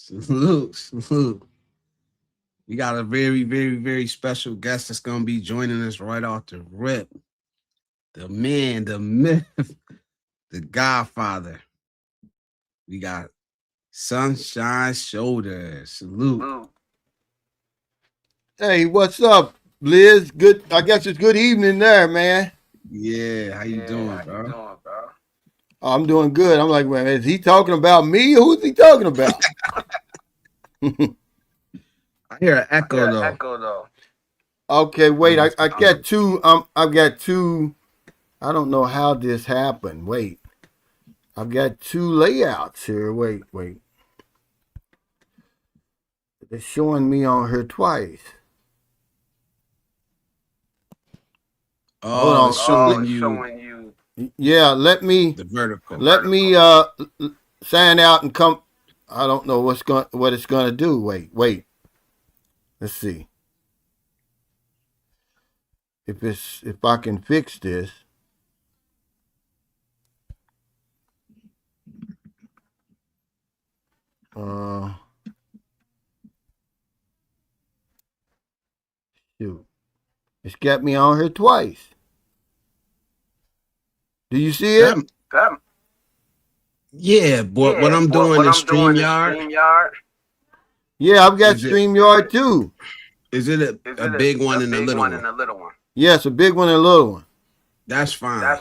Salute, salute. We got a very, very, very special guest that's gonna be joining us right off the rip. The man, the myth, the Godfather. We got Sunshine Shoulders. Salute. Hey, what's up, Liz? Good. I guess it's good evening there, man. Yeah, how you doing, bro? I'm doing good. I'm like, man, is he talking about me? Who's he talking about? I hear an echo though. Okay, I wait. don't know I, if I it's got two. I've got two. I don't know how this happened. Wait, I've got two layouts here. Wait. It's showing me on her twice. Hold Oh, on. it's showing you Yeah, let me the vertical. sign out and come. I don't know what it's gonna do. Wait. Let's see if I can fix this. Shoot, it's got me on here twice. Do you see it? Yeah, but what I'm doing in StreamYard. Yeah, I've got Is it StreamYard too. is it a big one and a little one? Yes, a big one and a little one. That's fine.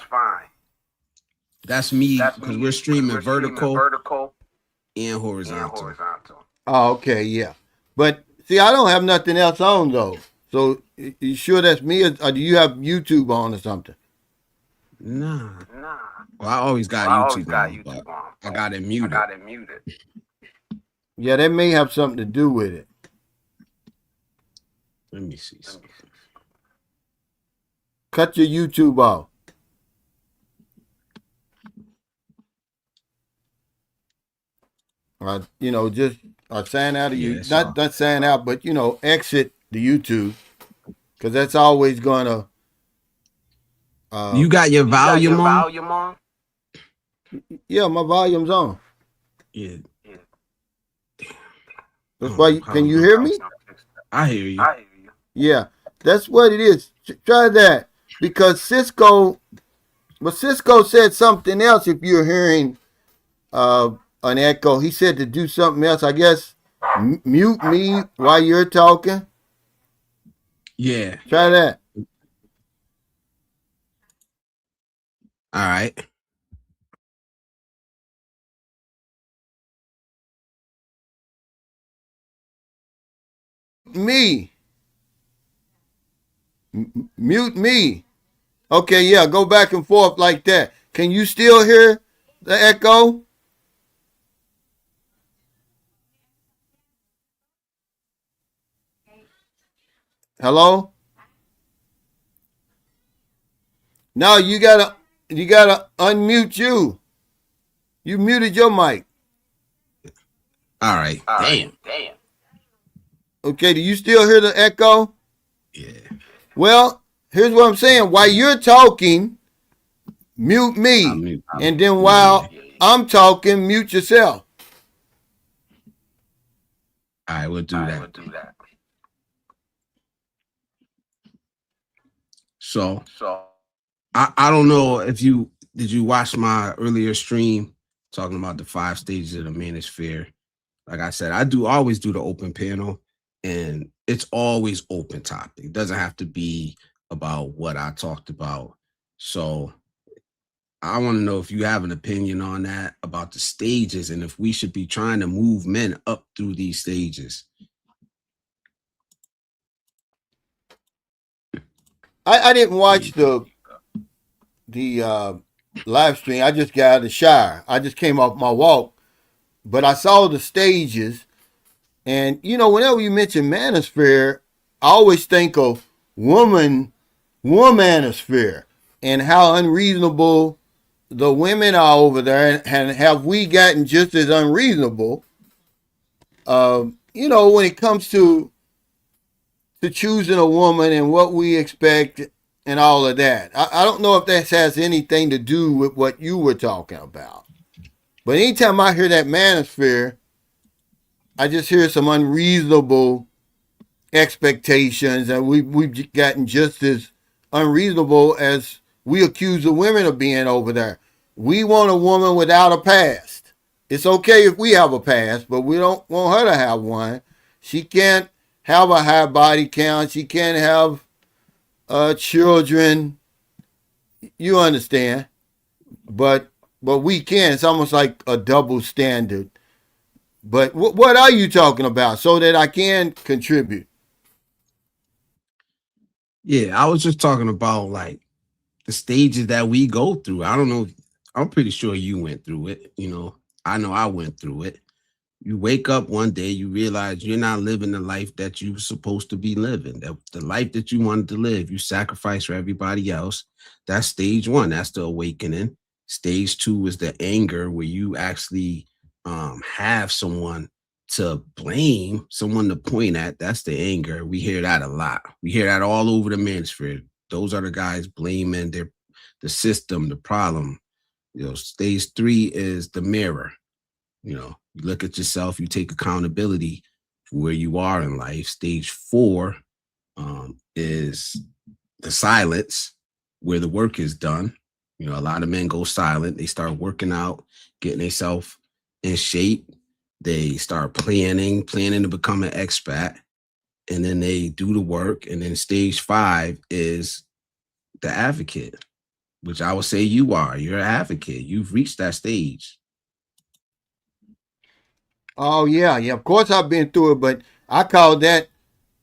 That's me because we're streaming vertical and horizontal. Oh, okay, yeah. But see, I don't have nothing else on though. So you sure that's me, or do you have YouTube on or something? Nah. Well, I always got YouTube on, but I got it muted. Yeah, that may have something to do with it. Let me see something. Cut your YouTube off. Just sign out of you. Not sign out, but exit the YouTube because that's always gonna. You got your volume on? Yeah, my volume's on. Yeah. That's why. Can you hear me? I hear you. Yeah, that's what it is. Try that because Cisco said something else. If you're hearing an echo, he said to do something else. I guess mute me while you're talking. Yeah. Try that. All right. Me. Mute me. Okay, yeah, go back and forth like that. Can you still hear the echo? Hello? No, you gotta unmute you. You muted your mic. All right. Damn. Okay, do you still hear the echo? Yeah. Well, here's what I'm saying. While you're talking, mute me. And then while I'm talking, mute yourself. All right, we'll do that. So I don't know if did you watch my earlier stream talking about the 5 stages of the Manosphere. Like I said, I always do the open panel, and it's always open topic. It doesn't have to be about what I talked about. So I want to know if you have an opinion on that, about the stages, and if we should be trying to move men up through these stages. I didn't watch the live stream. I just got out of the shower. I just came off my walk, but I saw the stages. And whenever you mention Manosphere, I always think of Manosphere and how unreasonable the women are over there, and have we gotten just as unreasonable? When it comes to choosing a woman and what we expect and all of that. I don't know if that has anything to do with what you were talking about. But anytime I hear that Manosphere, I just hear some unreasonable expectations, and we've gotten just as unreasonable as we accuse the women of being over there. We want a woman without a past. It's okay if we have a past, but we don't want her to have one. She can't have a high body count. She can't have children. You understand? But we can. It's almost like a double standard. But what are you talking about so that I can contribute? Yeah, I was just talking about like the stages that we go through. I don't know. I'm pretty sure you went through it. I know I went through it. You wake up one day, you realize you're not living the life that you were supposed to be living, that the life that you wanted to live. You sacrifice for everybody else. That's stage one. That's the awakening. Stage two is the anger, where you actually have someone to blame, someone to point at. That's the anger. We hear that a lot. We hear that all over the manosphere. Those are the guys blaming the system, the problem. Stage three is the mirror. You look at yourself, you take accountability for where you are in life. Stage four is the silence, where the work is done. A lot of men go silent. They start working out, getting themselves in shape. They start planning to become an expat, and then they do the work. And then stage five is the advocate, which I would say you are. You're an advocate. You've reached that stage. Oh yeah, yeah. Of course I've been through it, but I call that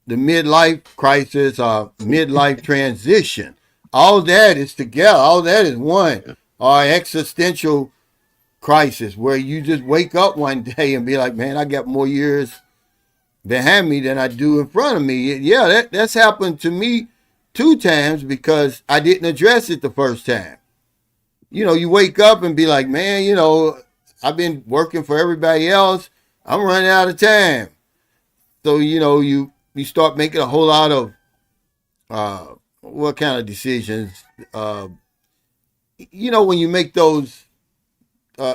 the midlife crisis or midlife transition. All that is together. All that is one. Or existential crisis where you just wake up one day and be like, man, I got more years behind me than I do in front of me. Yeah, that's happened to me 2 times because I didn't address it the first time. You wake up and be like, man, I've been working for everybody else. I'm running out of time. So, you start making a whole lot of what kind of decisions? When you make those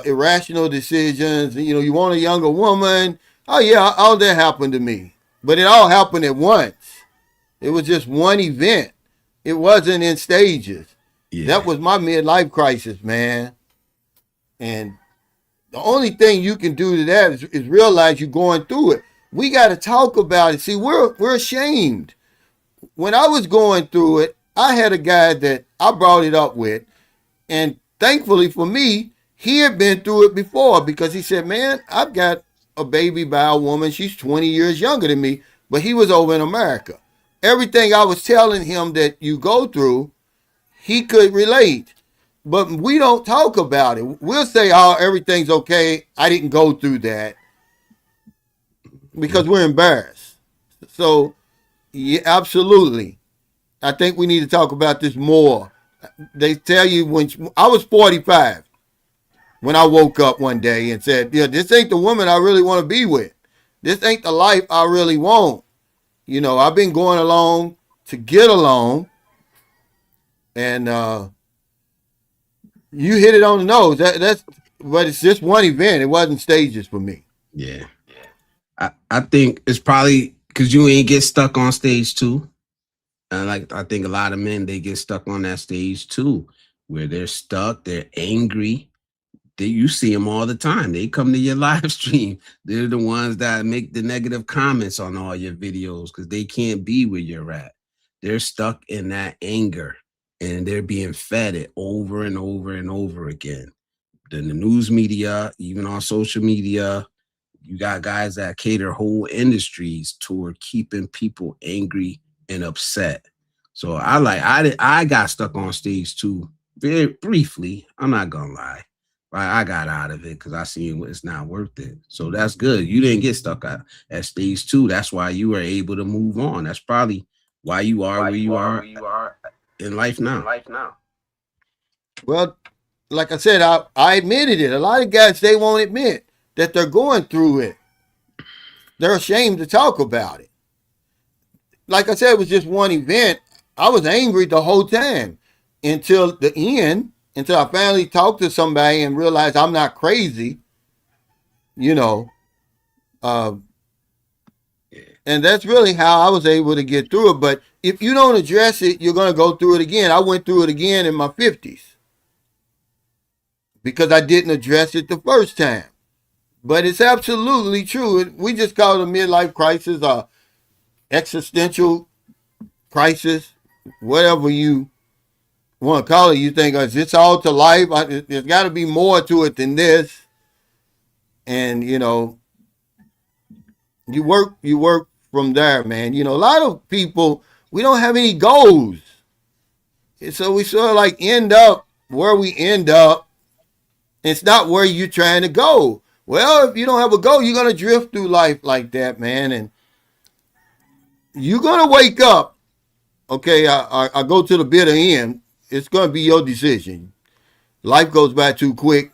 irrational decisions, you want a younger woman. Oh yeah, all that happened to me. But it all happened at once. It was just one event. It wasn't in stages. Yeah. That was my midlife crisis, man. And the only thing you can do to that is realize you're going through it. We got to talk about it. See, we're ashamed. When I was going through it, I had a guy that I brought it up with, and thankfully for me, he had been through it before because he said, man, I've got a baby by a woman. She's 20 years younger than me, but he was over in America. Everything I was telling him that you go through, he could relate. But we don't talk about it. We'll say, oh, everything's okay. I didn't go through that because we're embarrassed. So, yeah, absolutely. I think we need to talk about this more. They tell you when I was 45, when I woke up one day and said, yeah, this ain't the woman I really want to be with. This ain't the life I really want. I've been going along to get along, and you hit it on the nose. But it's just one event. It wasn't stages for me. Yeah. I think it's probably because you ain't get stuck on stage two. And I think a lot of men, they get stuck on that stage too, where they're stuck, they're angry. You see them all the time. They come to your live stream. They're the ones that make the negative comments on all your videos because they can't be where you're at. They're stuck in that anger, and they're being fed it over and over and over again. Then the news media, even on social media, you got guys that cater whole industries toward keeping people angry and upset. So I got stuck on stage two very briefly. I'm not gonna lie. I got out of it because I seen it's not worth it. So that's good. You didn't get stuck at stage two. That's why you were able to move on. That's probably why you are where you are in life now. Well, like I said, I admitted it. A lot of guys, they won't admit that they're going through it. They're ashamed to talk about it. Like I said, it was just one event. I was angry the whole time until the end, until I finally talked to somebody and realized I'm not crazy. And that's really how I was able to get through it. But if you don't address it, you're going to go through it again. I went through it again in my 50s because I didn't address it the first time. But it's absolutely true. We just call it a midlife crisis or existential crisis, whatever you want to call it. You think, is this all to life? There's got to be more to it than this. And, you work from there, man. A lot of people, we don't have any goals. And so we sort of like end up where we end up. It's not where you're trying to go. Well, if you don't have a goal, you're going to drift through life like that, man. And you're going to wake up. Okay, I go to the bitter end. It's going to be your decision. Life goes by too quick.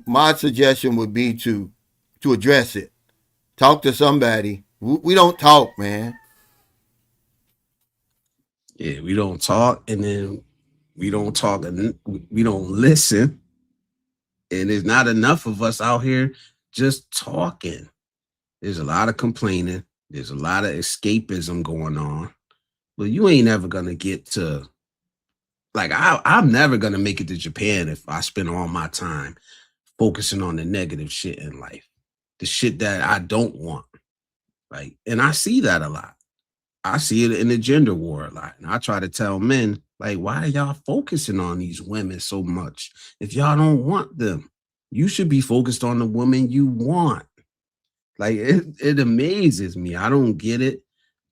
My suggestion would be to address it. Talk to somebody. We don't talk, man. Yeah, we don't talk, and then we don't talk, and we don't listen. And there's not enough of us out here just talking. There's a lot of complaining. There's a lot of escapism going on. But you ain't never gonna get to like I'm never gonna make it to Japan if I spend all my time focusing on the negative shit in life, the shit that I don't want. Like, and I see that a lot. I see it in the gender war a lot. And I try to tell men, like, why are y'all focusing on these women so much? If y'all don't want them, you should be focused on the woman you want. Like, it amazes me. I don't get it.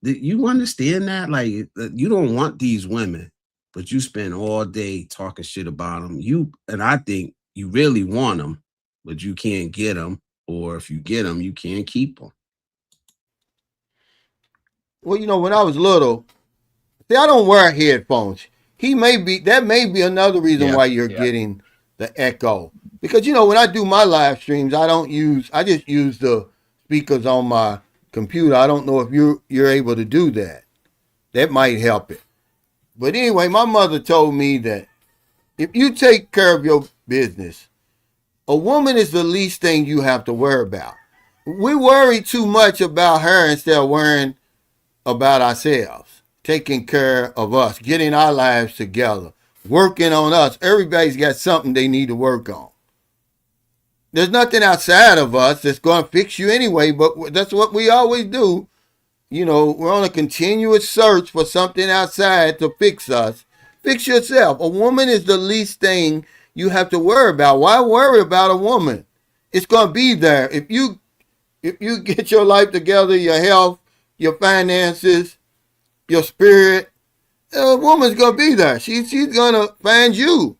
You understand that? Like, you don't want these women, but you spend all day talking shit about them. And I think you really want them, but you can't get them. Or if you get them, you can't keep them. Well, when I was little, see, I don't wear headphones. That may be another reason why you're getting the echo. Because when I do my live streams, I just use the speakers on my computer. I don't know if you're able to do that. That might help it. But anyway, my mother told me that if you take care of your business, a woman is the least thing you have to worry about. We worry too much about her instead of worrying about ourselves, taking care of us, getting our lives together, working on us. Everybody's got something they need to work on. There's nothing outside of us that's going to fix you anyway, but that's what we always do. We're on a continuous search for something outside to fix us. Fix yourself. A woman is the least thing you have to worry about. Why worry about a woman? It's going to be there. If you get your life together, your health, your finances, your spirit, a woman's going to be there. She's going to find you.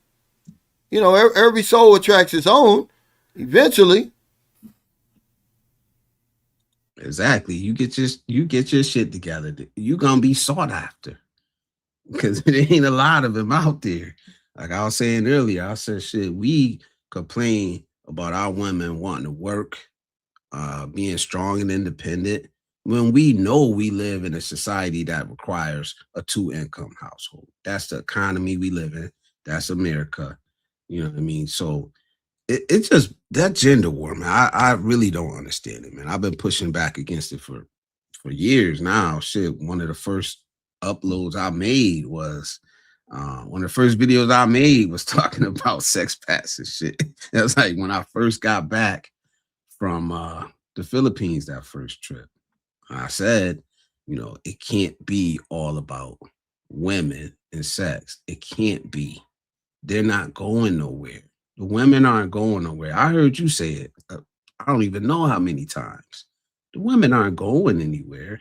Every soul attracts its own eventually. Exactly. You get your shit together. You're gonna be sought after because it ain't a lot of them out there. Like I was saying earlier, I said shit. We complain about our women wanting to work, being strong and independent, when we know we live in a society that requires a two-income household. That's the economy we live in. That's America. You know what I mean? So it's just that gender war, man. I really don't understand it, man. I've been pushing back against it for years now. Shit, one of the first uploads I made was one of the first videos I made was talking about sex packs and shit. That was like when I first got back from the Philippines, that first trip. I said, it can't be all about women and sex. It can't be. They're not going nowhere. The women aren't going nowhere. I heard you say it. I don't even know how many times. The women aren't going anywhere.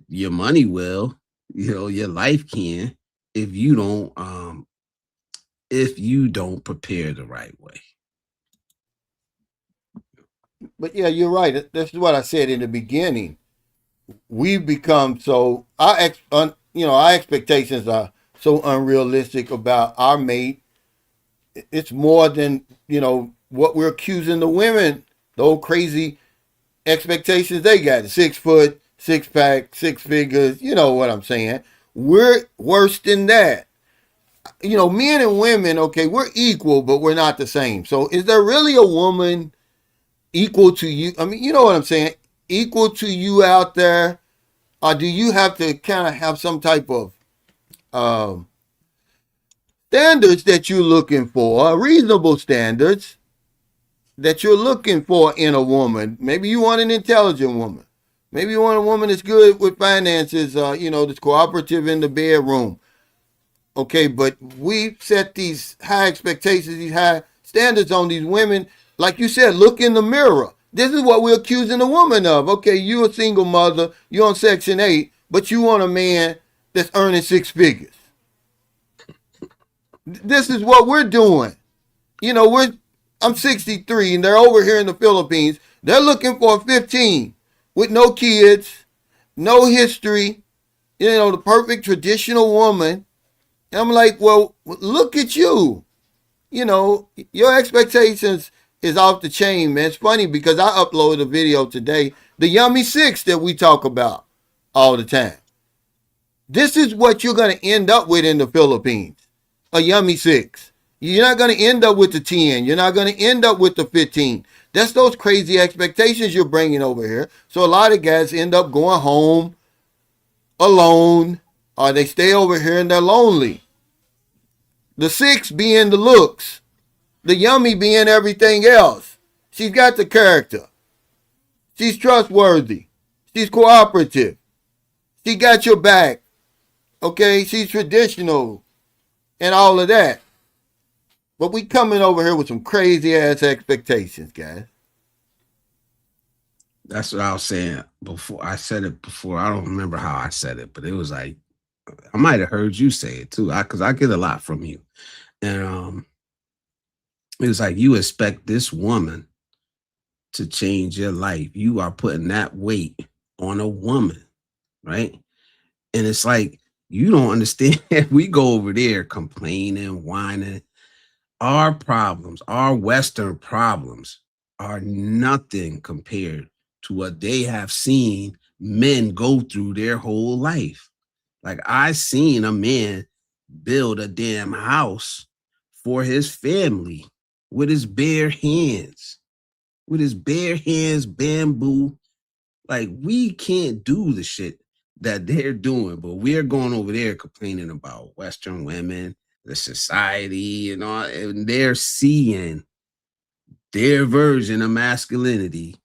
Your money will, your life can if you don't prepare the right way. But yeah, you're right. This is what I said in the beginning. We've become so our expectations are so unrealistic about our mate. It's more than what we're accusing the women. Those crazy expectations they got. 6 foot, 6-pack, 6 figures. You know what I'm saying? We're worse than that. Men and women, okay, we're equal, but we're not the same. So is there really a woman equal to you? I mean, you know what I'm saying? equal to you out there, or do you have to kind of have some type of um, standards that you're looking for, reasonable standards that you're looking for in a woman? Maybe you want an intelligent woman. Maybe you want a woman that's good with finances, that's cooperative in the bedroom. Okay, but we set these high expectations, these high standards on these women. Like you said, look in the mirror. This is what we're accusing a woman of. Okay, you're a single mother, you're on Section 8, but you want a man that's earning 6 figures. This is what we're doing. I'm 63 and they're over here in the Philippines. They're looking for a 15 with no kids, no history, the perfect traditional woman. And I'm like, well, look at you. Your expectations is off the chain, man. It's funny because I uploaded a video today, the Yummy 6 that we talk about all the time. This is what you're going to end up with in the Philippines, a Yummy 6. You're not going to end up with the 10. You're not going to end up with the 15. That's those crazy expectations you're bringing over here. So a lot of guys end up going home alone, or they stay over here and they're lonely. The 6 being the looks, the Yummy being everything else. She's got the character. She's trustworthy. She's cooperative. She got your back. Okay, she's traditional and all of that. But we coming over here with some crazy ass expectations, guys. That's what I was saying before. I said it before. I don't remember how I said it, but it was like I might have heard you say it too. Because I get a lot from you, and it was like you expect this woman to change your life. You are putting that weight on a woman, right? And it's like you don't understand. We go over there complaining, whining. Our problems, our Western problems, are nothing compared to what they have seen men go through their whole life. Like I seen a man build a damn house for his family with his bare hands, bamboo. Like we can't do the shit that they're doing, but we're going over there complaining about Western women, the society, and all, and they're seeing their version of masculinity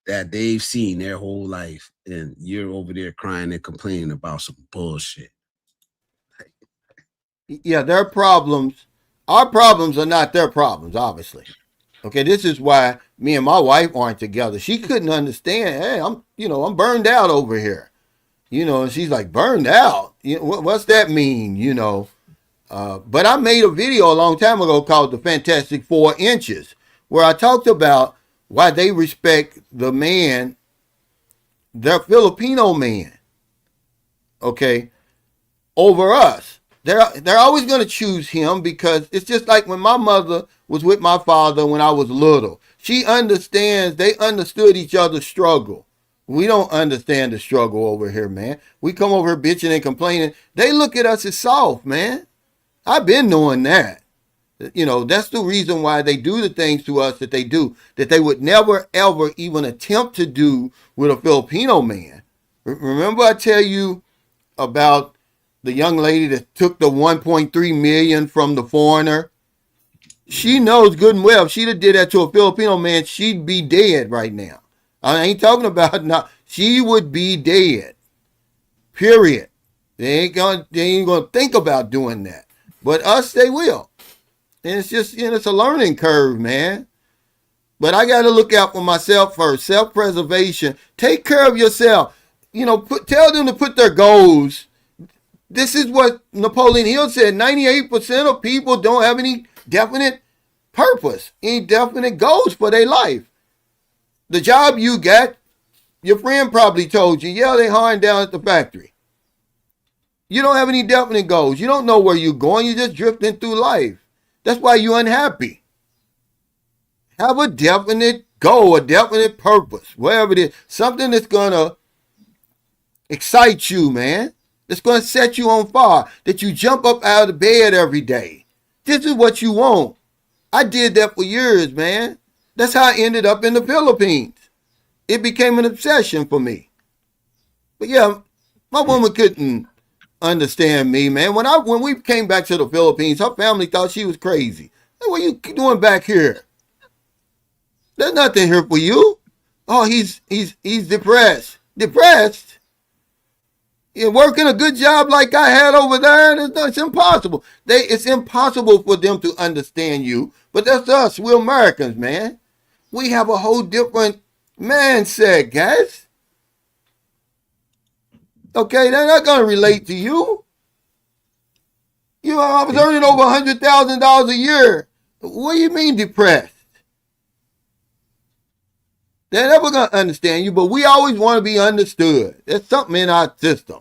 that they've seen their whole life, and you're over there crying and complaining about some bullshit. Yeah, their problems, our problems are not their problems, obviously. Okay, this is why me and my wife aren't together. She couldn't understand. Hey, I'm burned out over here. And she's like, burned out? What's that mean? But I made a video a long time ago called The Fantastic 4 Inches, where I talked about why they respect the man, their Filipino man, okay, over us. They're always going to choose him because it's just like when my mother was with my father when I was little. They understood each other's struggle. We don't understand the struggle over here, man. We come over here bitching and complaining. They look at us as soft, man. I've been knowing that. That's the reason why they do the things to us that they do, that they would never, ever even attempt to do with a Filipino man. Remember I tell you about the young lady that took the 1.3 million from the foreigner? She knows good and well if she'd have did that to a Filipino man, she'd be dead right now. I ain't talking about now. She would be dead. Period. They ain't gonna think about doing that. But us, they will. And it's just, it's a learning curve, man. But I got to look out for myself first. Self-preservation. Take care of yourself. Tell them to put their goals. This is what Napoleon Hill said. 98% of people don't have any definite purpose, any definite goals for their life. The job you got, your friend probably told you, yeah, they hiring down at the factory. You don't have any definite goals. You don't know where you're going. You're just drifting through life. That's why you're unhappy. Have a definite goal, a definite purpose, whatever it is. Something that's going to excite you, man. That's going to set you on fire. That you jump up out of bed every day. This is what you want. I did that for years, man. That's how I ended up in the Philippines. it became an obsession for me. But yeah, my woman couldn't understand me, man. When we came back to the Philippines, her family thought she was crazy. Hey, what are you doing back here? There's nothing here for you. Oh, he's depressed. Depressed? You're working a good job like I had over there. It's impossible. It's impossible for them to understand you. But that's us. We're Americans, man. We have a whole different mindset, guys. Okay, they're not gonna relate to you. You know, I was earning over $100,000 a year. What do you mean depressed? They're never gonna understand you, but we always want to be understood. There's something in our system.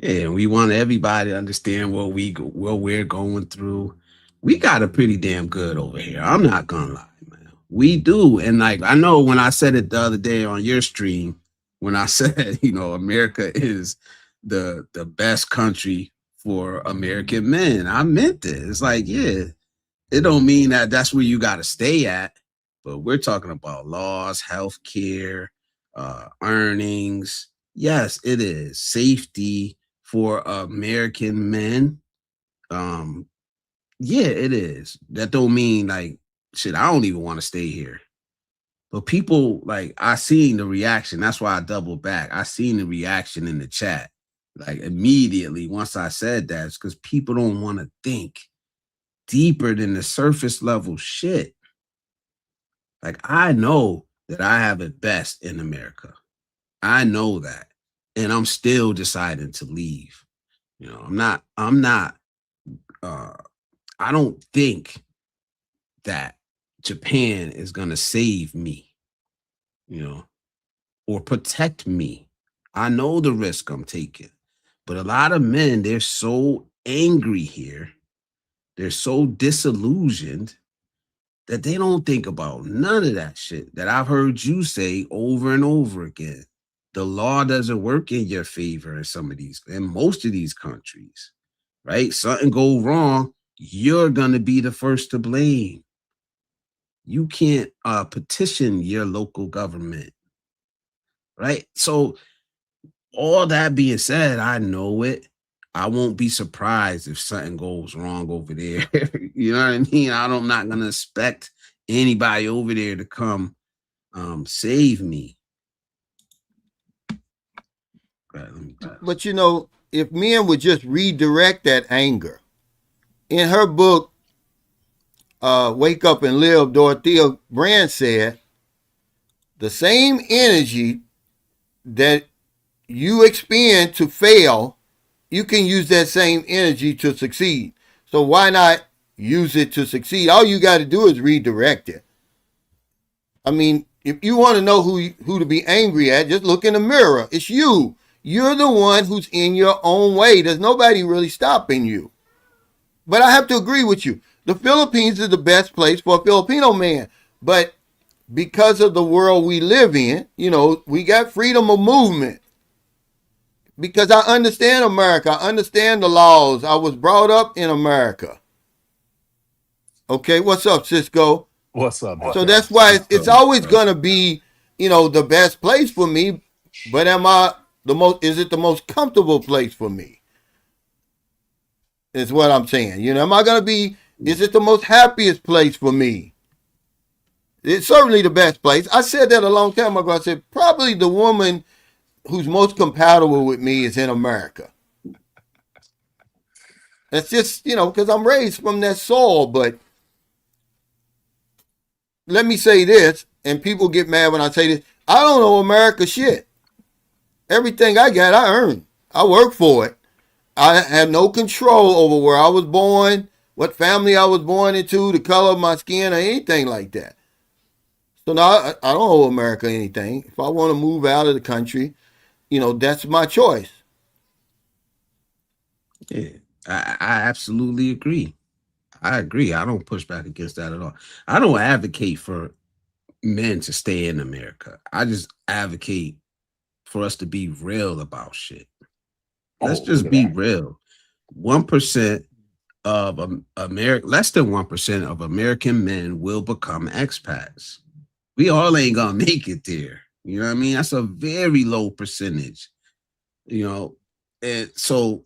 Yeah, we want everybody to understand what we're going through. We got it pretty damn good over here. I'm not gonna lie, man. We do. And like I know when I said it the other day on your stream, when I said, America is the best country for American men, I meant it. It's like, yeah, it don't mean that that's where you got to stay at, but we're talking about laws, health care, earnings. Yes, it is safety for American men. Um, yeah, it is. That don't mean like shit. I don't even want to stay here. But people like I seen the reaction. That's why I doubled back. I seen the reaction in the chat. Like immediately once I said that, it's because people don't want to think deeper than the surface level shit. Like I know that I have it best in America. I know that. And I'm still deciding to leave. Uh I don't think that Japan is gonna save me, you know, or protect me. I know the risk I'm taking. But a lot of men, they're so angry here. They're so disillusioned that they don't think about none of that shit that I've heard you say over and over again. The law doesn't work in your favor in most of these countries, right? Something go wrong, you're gonna be the first to blame. You can't petition your local government, right? So all that being said, I know it. I won't be surprised if something goes wrong over there. You know what I mean? I'm not gonna expect anybody over there to come save me. Right, But if men would just redirect that anger, in her book, Wake Up and Live, Dorothea Brand said, the same energy that you expend to fail, you can use that same energy to succeed. So why not use it to succeed? All you got to do is redirect it. I mean, if you want to know who to be angry at, just look in the mirror. It's you. You're the one who's in your own way. There's nobody really stopping you. But I have to agree with you. The Philippines is the best place for a Filipino man. But because of the world we live in, we got freedom of movement. Because I understand America. I understand the laws. I was brought up in America. Okay, what's up, Cisco? What's up? So that's why it's always going to be, the best place for me. But is it the most comfortable place for me? Is what I'm saying. Am I going to is it the most happiest place for me? It's certainly the best place. I said that a long time ago. I said, probably the woman who's most compatible with me is in America. That's just, because I'm raised from that soil. But let me say this, and people get mad when I say this. I don't know America shit. Everything I got, I earned. I work for it. I had no control over where I was born, what family I was born into, the color of my skin, or anything like that. So now I don't owe America anything. If I want to move out of the country, that's my choice. Yeah, I absolutely agree. I agree. I don't push back against that at all. I don't advocate for men to stay in America. I just advocate for us to be real about shit. Let's just be real. 1% of less than 1% of American men will become expats. We all ain't gonna make it there. You know what I mean? That's a very low percentage. You know, and so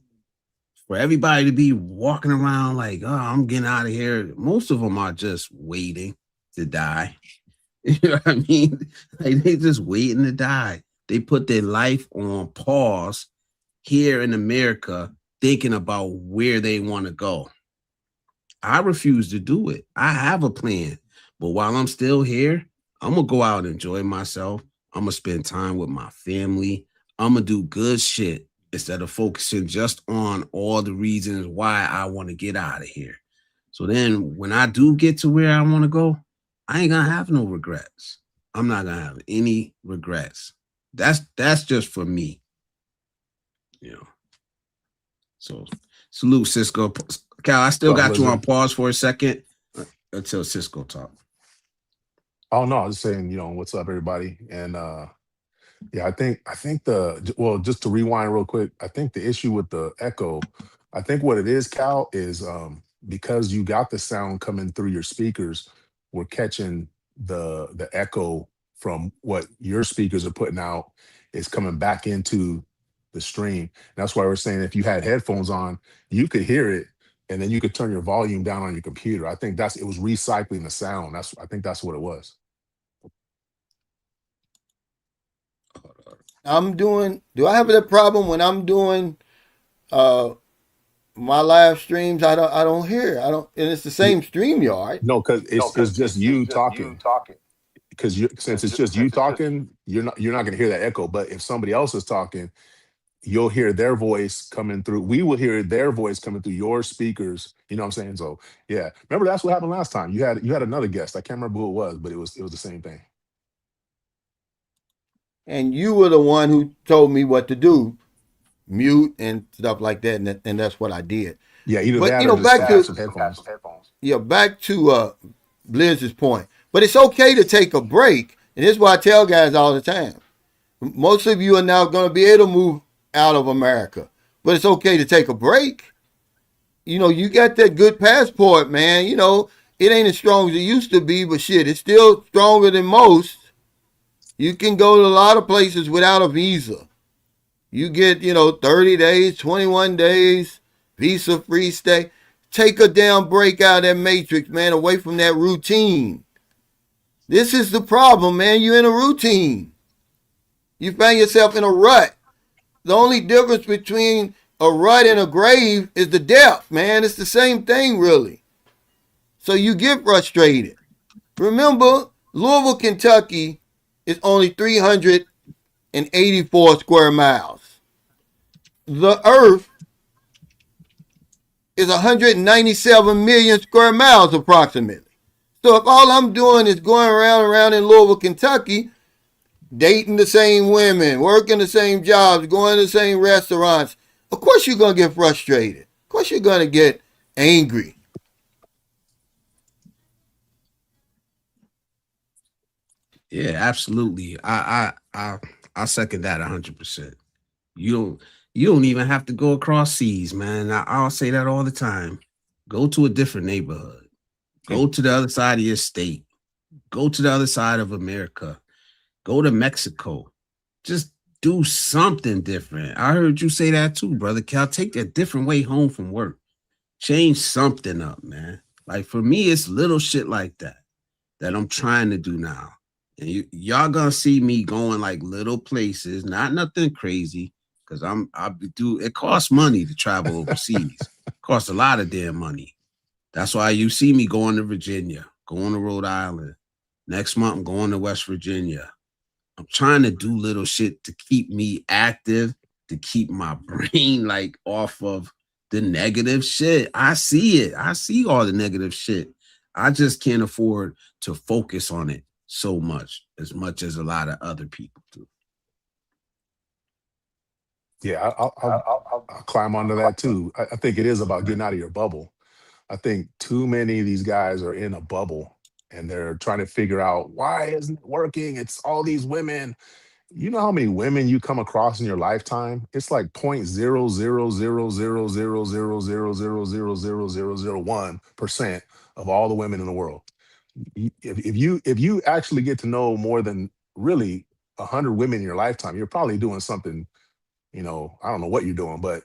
for everybody to be walking around like, oh, I'm getting out of here. Most of them are just waiting to die. You know what I mean? Like they just waiting to die. They put their life on pause here in America, thinking about where they want to go. I refuse to do it. I have a plan. But while I'm still here, I'm going to go out and enjoy myself. I'm going to spend time with my family. I'm going to do good shit instead of focusing just on all the reasons why I want to get out of here. So then when I do get to where I want to go, I ain't going to have no regrets. I'm not going to have any regrets. That's just for me, you know. So salute Cisco. Cal, I still What's up, got you on Blizzard? pause for a second until Cisco talk. Oh no, I was just saying, what's up, everybody? And yeah, I think just to rewind real quick, I think the issue with the echo, I think what it is, Cal, is because you got the sound coming through your speakers, we're catching the echo from what your speakers are putting out is coming back into the stream. That's why we're saying if you had headphones on, you could hear it, and then you could turn your volume down on your computer. I think it was recycling the sound. I think that's what it was. Do I have that problem when I'm doing uh my live streams? I don't hear. I don't, and it's the Y- same stream yard. No, because No, it's because just it's you just you talking. talking. Because since it's just you Since it's just talking, you're not going to hear that echo. But if somebody else is talking, you'll hear their voice coming through. We will hear their voice coming through your speakers. You know what I'm saying? So yeah, remember that's what happened last time. You had another guest. I can't remember who it was, but it was the same thing. And you were the one who told me what to do, mute and stuff like that, and that's what I did. Yeah, either But that or just back have to some headphones. headphones. Blizz's point. But it's okay to take a break, and this is what I tell guys all the time. Most of you are now going to be able to move out of America, but it's okay to take a break. You got that good passport, man. It ain't as strong as it used to be, but shit, it's still stronger than most. You can go to a lot of places without a visa. You get, 30 days, 21 days, visa free stay. Take a damn break out of that matrix, man, away from that routine. This is the problem, man. You're in a routine. You find yourself in a rut. The only difference between a rut and a grave is the depth, man. It's the same thing, really. So you get frustrated. Remember, Louisville, Kentucky is only 384 square miles. The earth is 197 million square miles approximately. So if all I'm doing is going around in Louisville, Kentucky, dating the same women, working the same jobs, going to the same restaurants, of course you're going to get frustrated. Of course you're going to get angry. Yeah, absolutely. I second that 100%. You don't you don't even have to go across seas, man. I'll say that all the time. Go to a different neighborhood. Go to the other side of your state. Go to the other side of America. Go to Mexico. Just do something different. I heard you say that too, brother Cal. Take a different way home from work. Change something up, man. Like for me, it's little shit like that I'm trying to do now. And y'all gonna see me going like little places, not nothing crazy, because it costs money to travel overseas. Costs a lot of damn money. That's why you see me going to Virginia, going to Rhode Island. Next month, I'm going to West Virginia. I'm trying to do little shit to keep me active, to keep my brain like off of the negative shit. I see it. I see all the negative shit. I just can't afford to focus on it so much as a lot of other people do. Yeah, I'll climb onto that too. I think it is about getting out of your bubble. I think too many of these guys are in a bubble and they're trying to figure out why isn't it working? It's all these women. You know how many women you come across in your lifetime? It's like 0.000000000000001% of all the women in the world. If you actually get to know more than really 100 women in your lifetime, you're probably doing something. I don't know what you're doing, but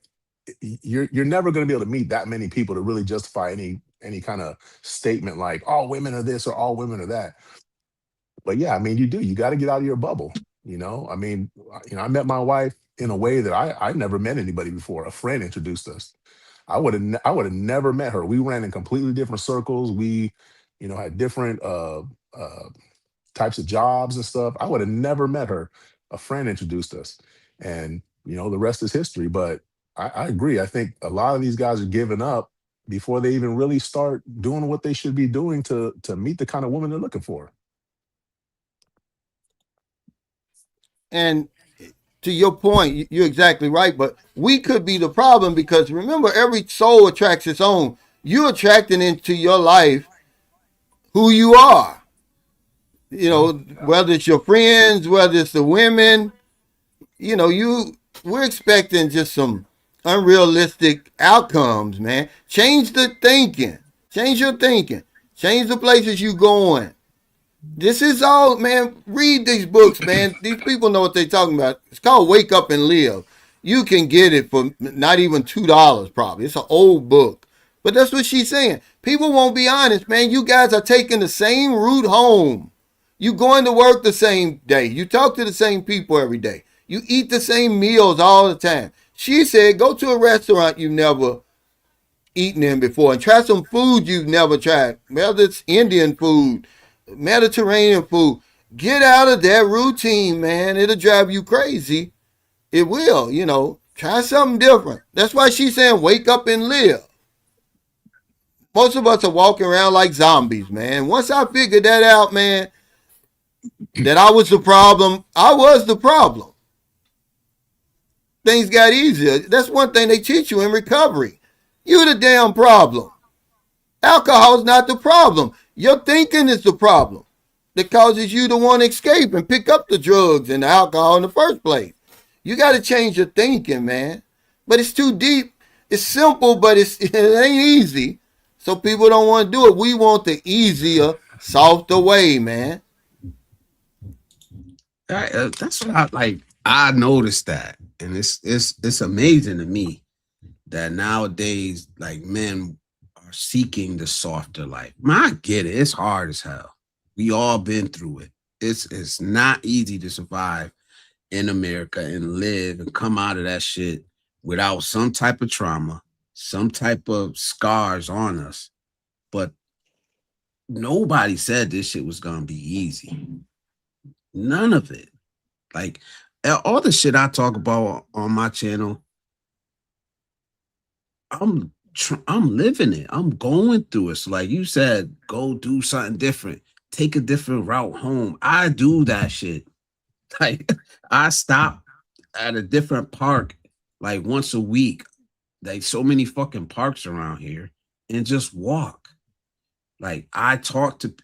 you're never going to be able to meet that many people to really justify any kind of statement like all women are this or all women are that. But yeah, I mean, you got to get out of your bubble. I mean, I met my wife in a way that I never met anybody before. A friend introduced us. I would have never met her. We ran in completely different circles. We, had different types of jobs and stuff. I would have never met her. A friend introduced us, and the rest is history. But I agree. I think a lot of these guys are giving up before they even really start doing what they should be doing to meet the kind of woman they're looking for. And to your point, you're exactly right. But we could be the problem because remember, every soul attracts its own. You're attracting into your life who you are. Whether it's your friends, whether it's the women, we're expecting just some unrealistic outcomes, man. Change the thinking. Change your thinking. Change the places you going. This is all, man. Read these books, man. These people know what they're talking about. It's called Wake Up and Live. You can get it for not even $2, probably. It's an old book. But that's what she's saying. People won't be honest, man. You guys are taking the same route home. You going to work the same day. You talk to the same people every day. You eat the same meals all the time. She said, go to a restaurant you've never eaten in before and try some food you've never tried. Whether it's Indian food, Mediterranean food. Get out of that routine, man. It'll drive you crazy. It will, Try something different. That's why she's saying wake up and live. Most of us are walking around like zombies, man. Once I figured that out, man, that I was the problem, I was the problem. Things got easier. That's one thing they teach you in recovery. You're the damn problem. Alcohol's not the problem. Your thinking is the problem that causes you to want to escape and pick up the drugs and the alcohol in the first place. You got to change your thinking, man. But it's too deep. It's simple, but it ain't easy. So people don't want to do it. We want the easier, softer way, man. That's what I like. I noticed that, and it's amazing to me that nowadays, like, men are seeking the softer life. Man, I get it. It's hard as hell. We all been through it. It's not easy to survive in America and live and come out of that shit without some type of trauma, some type of scars on us. But nobody said this shit was gonna be easy. None of it. Like all the shit I talk about on my channel, I'm living it. I'm going through it. So like you said, go do something different. Take a different route home. I do that shit. Like I stop at a different park like once a week. Like so many fucking parks around here and just walk. Like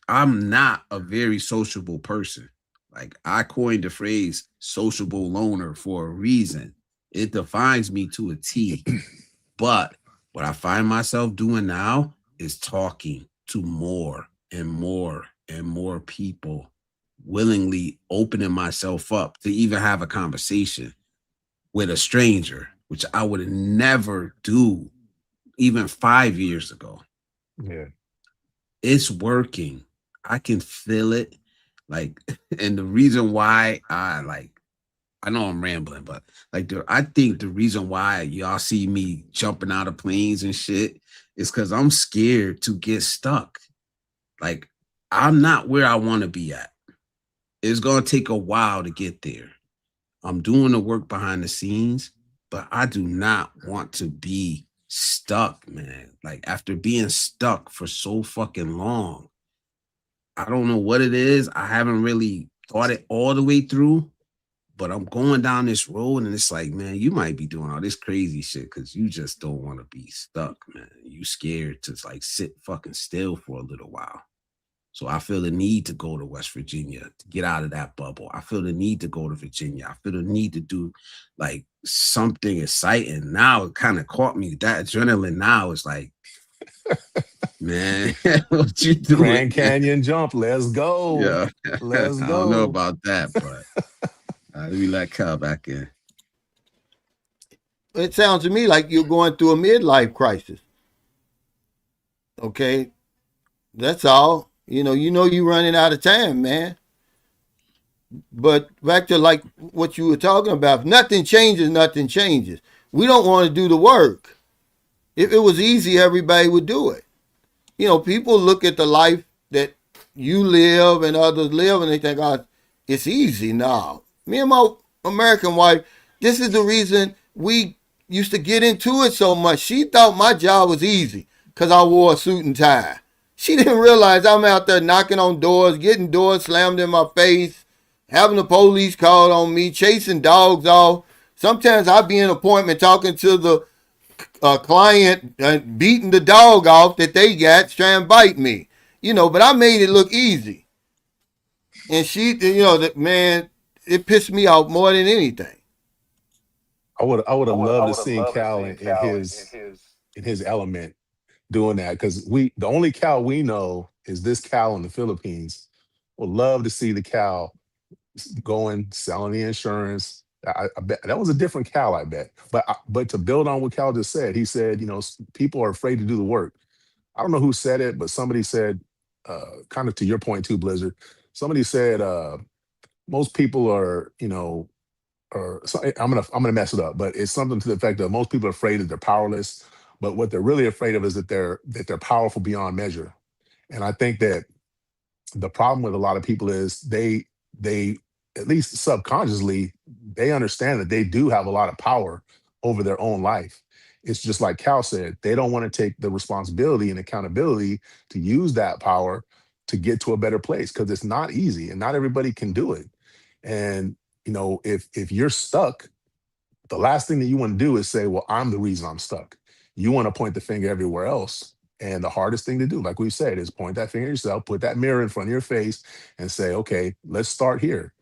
I'm not a very sociable person. Like I coined the phrase sociable loner for a reason. It defines me to a T. But what I find myself doing now is talking to more and more and more people, willingly opening myself up to even have a conversation with a stranger, which I would never do even 5 years ago. Yeah. It's working. I can feel it. Like, and the reason why I know I'm rambling, but like, I think the reason why y'all see me jumping out of planes and shit is because I'm scared to get stuck. Like, I'm not where I want to be at. It's going to take a while to get there. I'm doing the work behind the scenes, but I do not want to be stuck, man. Like, after being stuck for so fucking long, I don't know what it is. I haven't really thought it all the way through, but I'm going down this road and it's like, man, you might be doing all this crazy shit because you just don't want to be stuck, man. You scared to like sit fucking still for a little while. So I feel the need to go to West Virginia to get out of that bubble. I feel the need to go to Virginia. I feel the need to do like something exciting. Now it kind of caught me. That adrenaline now is like, Man, what you doing, Grand man? Canyon jump. Let's go. Yeah, I Let's don't know go. about that, but let me let Cal back in. It sounds to me like you're going through a midlife crisis. Okay, that's all. You're running out of time, man. But back to like what you were talking about. If nothing changes, nothing changes. We don't want to do the work. If it was easy, everybody would do it. People look at the life that you live and others live and they think, oh, it's easy. No. Me and my American wife, this is the reason we used to get into it so much. She thought my job was easy because I wore a suit and tie. She didn't realize I'm out there knocking on doors, getting doors slammed in my face, having the police called on me, chasing dogs off. Sometimes I'd be in an appointment talking to the client beating the dog off that they got trying to bite me. But I made it look easy. And that man, it pissed me off more than anything. I would have loved to would have seen loved to Cal see in Cal in his his. in his element doing that, because the only Cal we know is this Cal in the Philippines. Would love to see the Cal going, selling the insurance. I bet that was a different Cal, I bet. But to build on what Cal just said, he said, people are afraid to do the work. I don't know who said it, but somebody said, kind of to your point too, Blizzard. Somebody said most people are, or so, I'm gonna mess it up, but it's something to the effect of most people are afraid that they're powerless, but what they're really afraid of is that they're powerful beyond measure. And I think that the problem with a lot of people is they at least subconsciously they understand that they do have a lot of power over their own life. It's just like Cal said, they don't want to take the responsibility and accountability to use that power to get to a better place, because it's not easy and not everybody can do it. And if you're stuck, the last thing that you want to do is say, well, I'm the reason I'm stuck. You want to point the finger everywhere else. And the hardest thing to do, like we said, is point that finger at yourself, put that mirror in front of your face and say, okay, let's start here.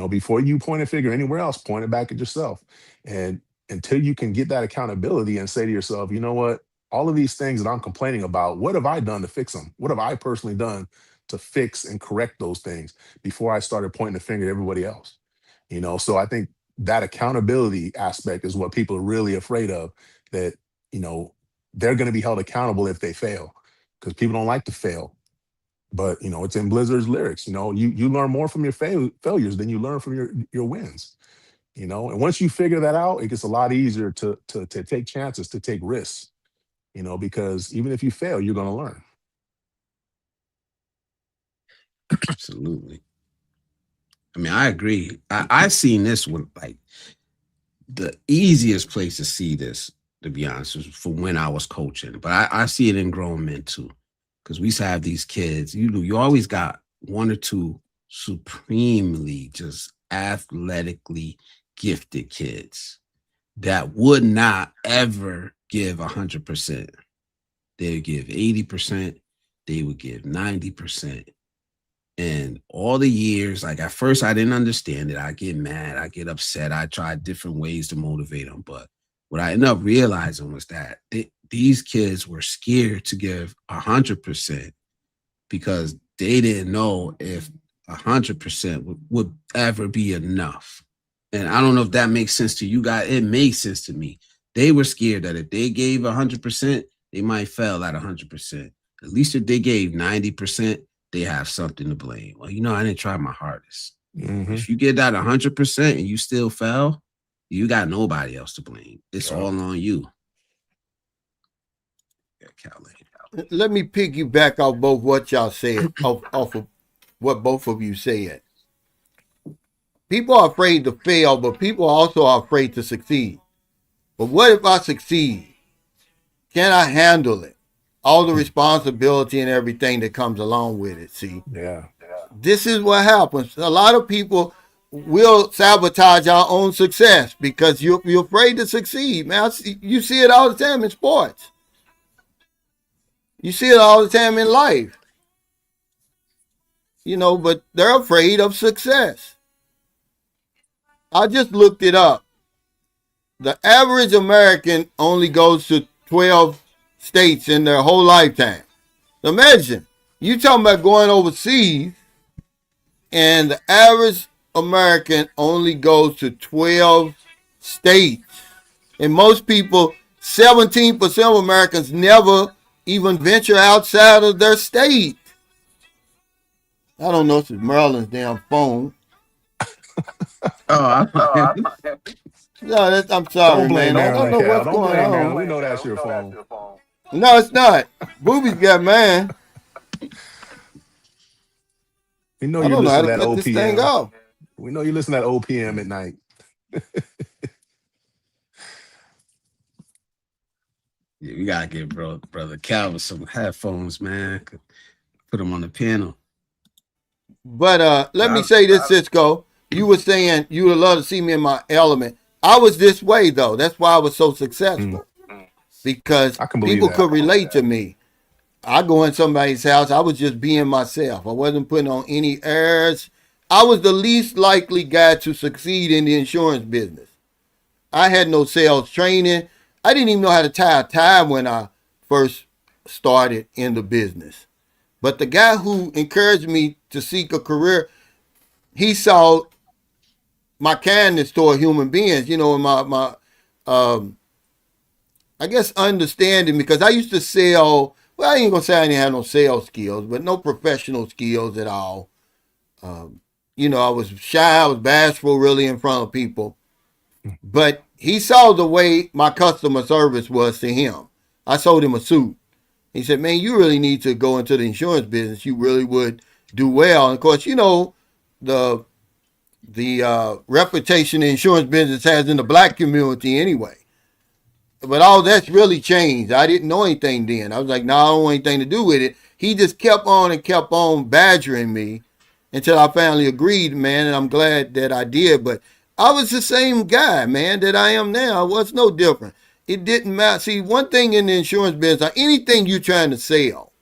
Before you point a finger anywhere else, point it back at yourself. And until you can get that accountability and say to yourself, you know what, all of these things that I'm complaining about, what have I done to fix them? What have I personally done to fix and correct those things before I started pointing the finger at everybody else? So I think that accountability aspect is what people are really afraid of, that you know they're going to be held accountable if they fail, because people don't like to fail. But it's in Blizzard's lyrics. You learn more from your failures than you learn from your wins. And once you figure that out, it gets a lot easier to take chances, to take risks. Because even if you fail, you're going to learn. Absolutely. I mean, I agree. I've seen this one, like the easiest place to see this, to be honest, was from when I was coaching. But I see it in grown men too. Because we used to have these kids. You always got one or two supremely just athletically gifted kids that would not ever give 100%. They would give 80%. They would give 90%. And all the years, like at first I didn't understand it. I get mad, I get upset. I tried different ways to motivate them. But what I ended up realizing was that these kids were scared to give 100% because they didn't know if 100% would ever be enough. And I don't know if that makes sense to you guys. It makes sense to me. They were scared that if they gave 100%, they might fail at 100%. At least if they gave 90%, they have something to blame. Well, I didn't try my hardest. Mm-hmm. If you get that 100% and you still fail, you got nobody else to blame. It's all on you. Yeah, Callie. Let me piggyback off both what y'all said, off of what both of you said. People are afraid to fail, but people also are afraid to succeed. But what if I succeed? Can I handle it? All the responsibility and everything that comes along with it, see? Yeah. This is what happens. A lot of people will sabotage our own success because you're afraid to succeed, man. You see it all the time in sports. You see it all the time in life. But they're afraid of success. I just looked it up. The average American only goes to 12 states in their whole lifetime. Imagine, you talking about going overseas, and the average American only goes to 12 states. And most people, 17% of Americans never even venture outside of their state. I don't know if it's Maryland's damn phone. Oh, No, I'm Don't sorry, blame man. I don't Maryland, know Cal. what's Don't going blame on. Maryland. We know that's your phone. No, it's not. Booby's got mine. We know I you don't know how listen to to that get this thing OPM. off. We know you listen to that OPM at night. yeah, we gotta get brother Calvin some headphones, man. Put them on the piano. But let me say this, Cisco. You were saying you would love to see me in my element. I was this way though. That's why I was so successful. Because I can believe people that. could relate to me. I go in somebody's house, I was just being myself. I wasn't putting on any airs. I was the least likely guy to succeed in the insurance business. I had no sales training. I didn't even know how to tie a tie when I first started in the business. But the guy who encouraged me to seek a career, he saw my kindness toward human beings, you know, and my I guess understanding, because I used to sell, well, I ain't gonna say I didn't have no sales skills, but no professional skills at all. You know, I was shy, I was bashful really in front of people. But he saw the way my customer service was to him. I sold him a suit. He said, man, you really need to go into the insurance business. You really would do well. And of course, you know, the reputation the insurance business has in the black community anyway. But all that's really changed. I didn't know anything then. I was like, no, I don't want anything to do with it. He just kept on and kept on badgering me until I finally agreed, man, and I'm glad that I did. But I was the same guy, man, that I am now. I was no different. It didn't matter. See, one thing in the insurance business, anything you're trying to sell,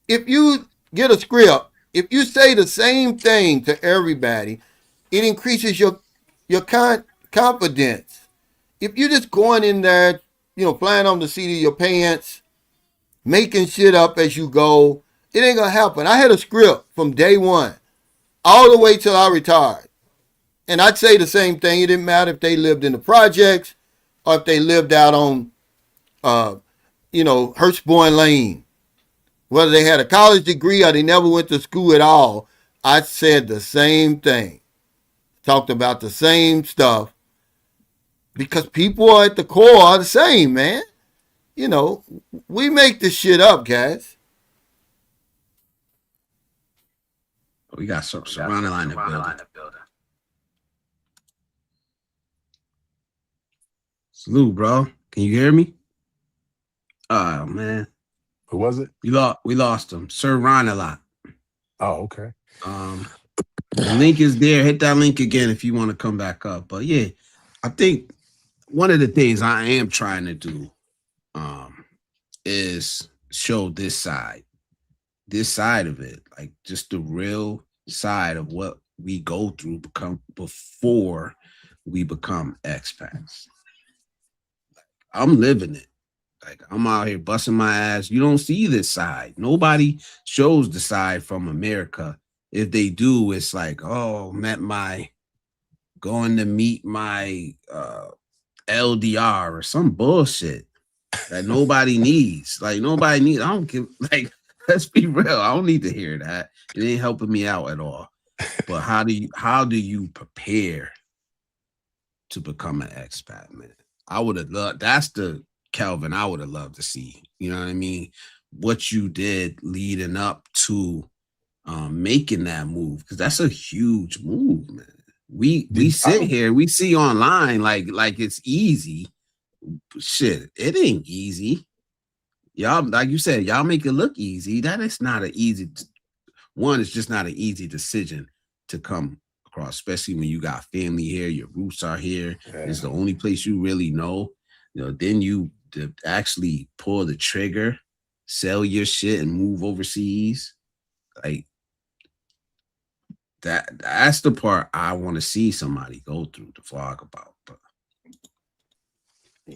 if you get a script, if you say the same thing to everybody, it increases your confidence. If you're just going in there, you know, flying on the seat of your pants, making shit up as you go, it ain't gonna happen. I had a script from day one, all the way till I retired. And I'd say the same thing. It didn't matter if they lived in the projects or if they lived out on, you know, Hurstbourne Lane. Whether they had a college degree or they never went to school at all, I said the same thing. Talked about the same stuff because people are at the core are the same, man. You know, we make this shit up, guys. We got surrounding line in the building. Salute, bro. Can you hear me? Oh man. Who was it? We lost him. Sir Ron a lot. Oh, okay. The link is there. Hit that link again if you want to come back up. But yeah, I think one of the things I am trying to do is show this side of it, like just the real side of what we go through before we become expats. I'm living it. Like I'm out here busting my ass. You don't see this side. Nobody shows the side from America. If they do, it's like, oh, going to meet my LDR or some bullshit that nobody needs. Like nobody needs. I don't give. Like let's be real. I don't need to hear that. It ain't helping me out at all. But how do you prepare to become an expat, man? I would have loved. That's the Calvin I would have loved to see. You know what I mean? What you did leading up to making that move, because that's a huge move, man. We sit here, we see online like it's easy. Shit, it ain't easy. Y'all, like you said, y'all make it look easy. That is not an easy one. It's just not an easy decision to come across, especially when you got family here, your roots are here. Yeah. It's the only place you really know. You know, then you to actually pull the trigger, sell your shit, and move overseas. Like that's the part I want to see somebody go through to vlog about. But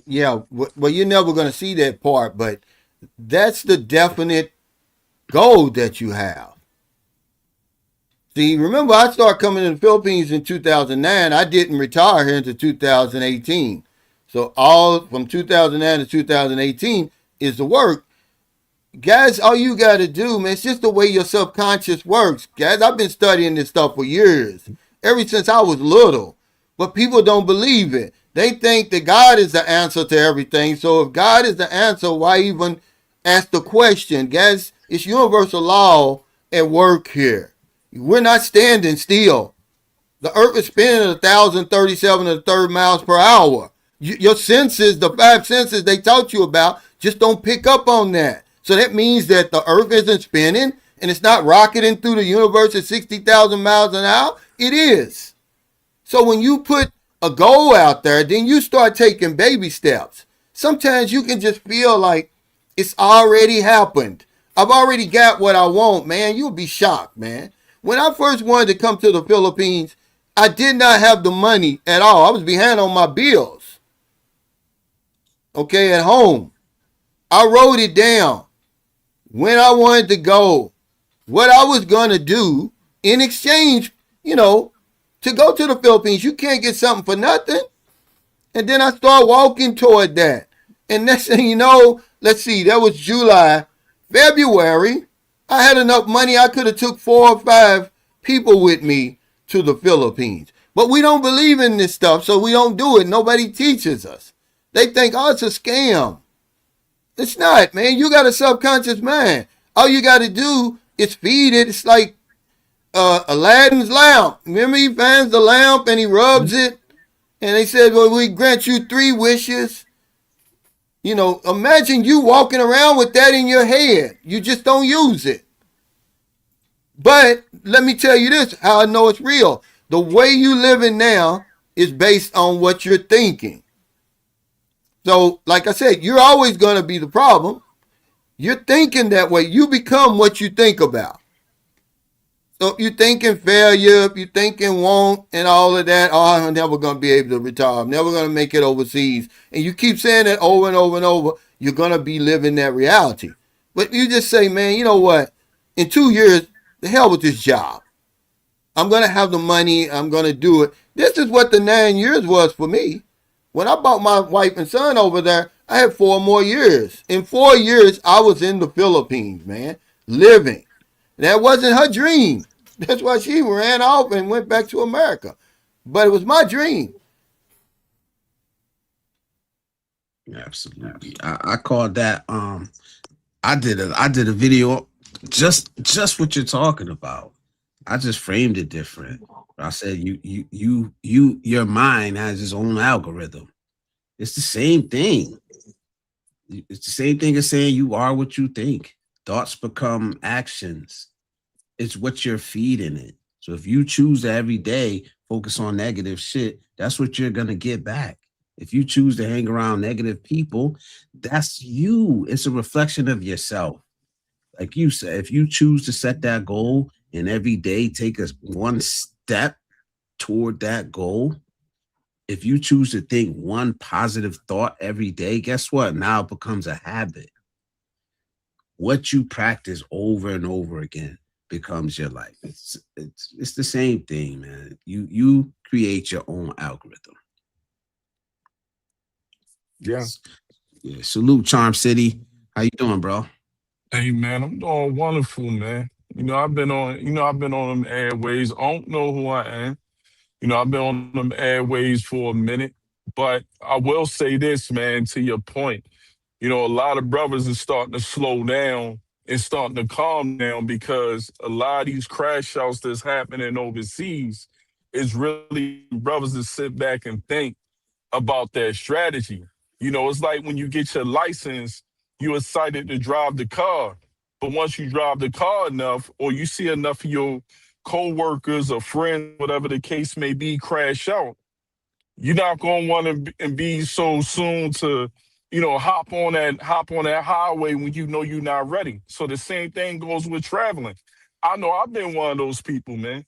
Yeah, well, you're never going to see that part, but that's the definite goal that you have. See, remember, I started coming to the Philippines in 2009. I didn't retire here until 2018. So all from 2009 to 2018 is the work. Guys, all you got to do, man, it's just the way your subconscious works. Guys, I've been studying this stuff for years, ever since I was little. But people don't believe it. They think that God is the answer to everything. So if God is the answer, why even ask the question? Guys, it's universal law at work here. We're not standing still. The earth is spinning at 1,037 and a third miles per hour. Your senses, the five senses they taught you about, just don't pick up on that. So that means that the earth isn't spinning and it's not rocketing through the universe at 60,000 miles an hour. It is. So when you put a goal out there, then you start taking baby steps. Sometimes you can just feel like it's already happened. I've already got what I want, man. You'll be shocked, man. When I first wanted to come to the Philippines, I did not have the money at all. I was behind on my bills. Okay, at home. I wrote it down. When I wanted to go, what I was going to do in exchange, to go to the Philippines. You can't get something for nothing. And then I start walking toward that. And next thing you know, let's see, that was July. February, I had enough money I could have took 4 or 5 people with me to the Philippines. But we don't believe in this stuff, so we don't do it. Nobody teaches us. They think, oh, it's a scam. It's not, man. You got a subconscious mind. All you got to do is feed it. It's like Aladdin's lamp. Remember, he finds the lamp and he rubs it. And they said, well, we grant you 3 wishes. Imagine you walking around with that in your head. You just don't use it. But let me tell you this, how I know it's real. The way you living now is based on what you're thinking. So, like I said, you're always going to be the problem. You're thinking that way. You become what you think about. So if you're thinking failure, if you're thinking want and all of that, oh, I'm never going to be able to retire. I'm never going to make it overseas. And you keep saying that over and over and over, you're going to be living that reality. But you just say, man, you know what? In 2 years, the hell with this job. I'm going to have the money. I'm going to do it. This is what the 9 years was for me. When I brought my wife and son over there, I had 4 more years. In 4 years, I was in the Philippines, man, living. That wasn't her dream. That's why she ran off and went back to America. But it was my dream. Absolutely. I called that I did a video just what you're talking about. I just framed it different. I said your mind has its own algorithm. It's the same thing. It's the same thing as saying you are what you think. Thoughts become actions. It's what you're feeding it. So if you choose to every day focus on negative shit, that's what you're gonna get back. If you choose to hang around negative people, that's you. It's a reflection of yourself. Like you said, if you choose to set that goal and every day take us one step toward that goal, if you choose to think one positive thought every day, guess what? Now it becomes a habit. What you practice over and over again becomes your life. It's the same thing, man. You create your own algorithm. Yeah. Yeah. Salute, Charm City. How you doing, bro? Hey man, I'm doing wonderful, man. I've been on them airways. I don't know who I am. I've been on them airways for a minute. But I will say this, man, to your point. A lot of brothers are starting to slow down and starting to calm down because a lot of these crash outs that's happening overseas is really brothers that sit back and think about their strategy. It's like when you get your license, you're excited to drive the car. But once you drive the car enough, or you see enough of your co-workers or friends, whatever the case may be, crash out, you're not gonna want to be so soon to, hop on that highway when you know you're not ready. So the same thing goes with traveling. I know I've been one of those people, man,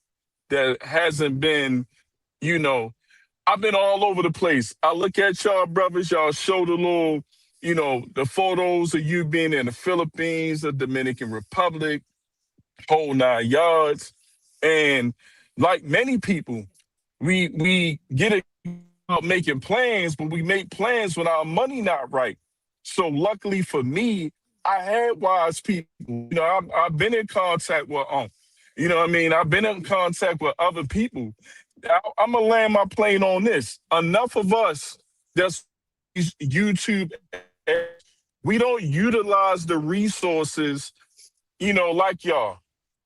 that hasn't been, you know, I've been all over the place. I look at y'all brothers, y'all show the little, the photos of you being in the Philippines, the Dominican Republic, whole 9 yards. And like many people, we get it about making plans, but we make plans when our money not right. So luckily for me, I had wise people. I've been in contact with You know what I mean? I've been in contact with other people. I'm gonna land my plane on this. Enough of us that's YouTube. We don't utilize the resources, like y'all.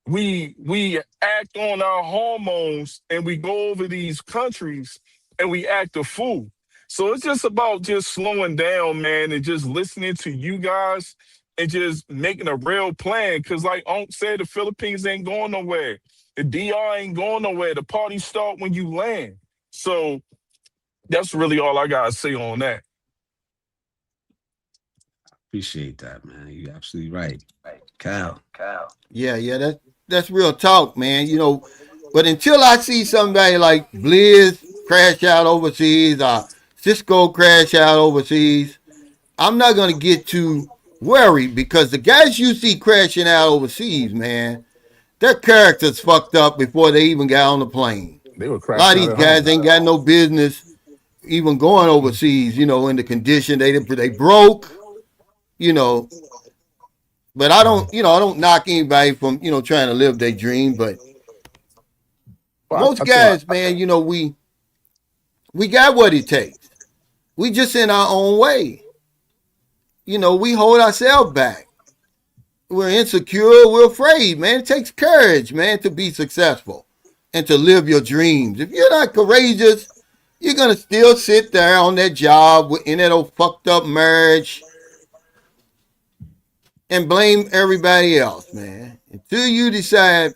We act on our hormones and we go over these countries and we act a fool. So it's just about just slowing down, man, and just listening to you guys and just making a real plan. Cause like Unc said, the Philippines ain't going nowhere. The DR ain't going nowhere. The party start when you land. So that's really all I gotta say on that. Appreciate that, man. You're absolutely right. Cal. Yeah, that's real talk, man. But until I see somebody like Blizz crash out overseas or Cisco crash out overseas, I'm not gonna get too worried because the guys you see crashing out overseas, man, their characters fucked up before they even got on the plane. They were A lot of crashing out these at guys home. ain't got no business even going overseas, in the condition they broke, you know. But I don't knock anybody from, trying to live their dream. But Well, most I think guys, man, we got what it takes. We just in our own way. We hold ourselves back. We're insecure. We're afraid, man. It takes courage, man, to be successful and to live your dreams. If you're not courageous, you're gonna still sit there on that job in that old fucked up marriage and blame everybody else, man. Until you decide,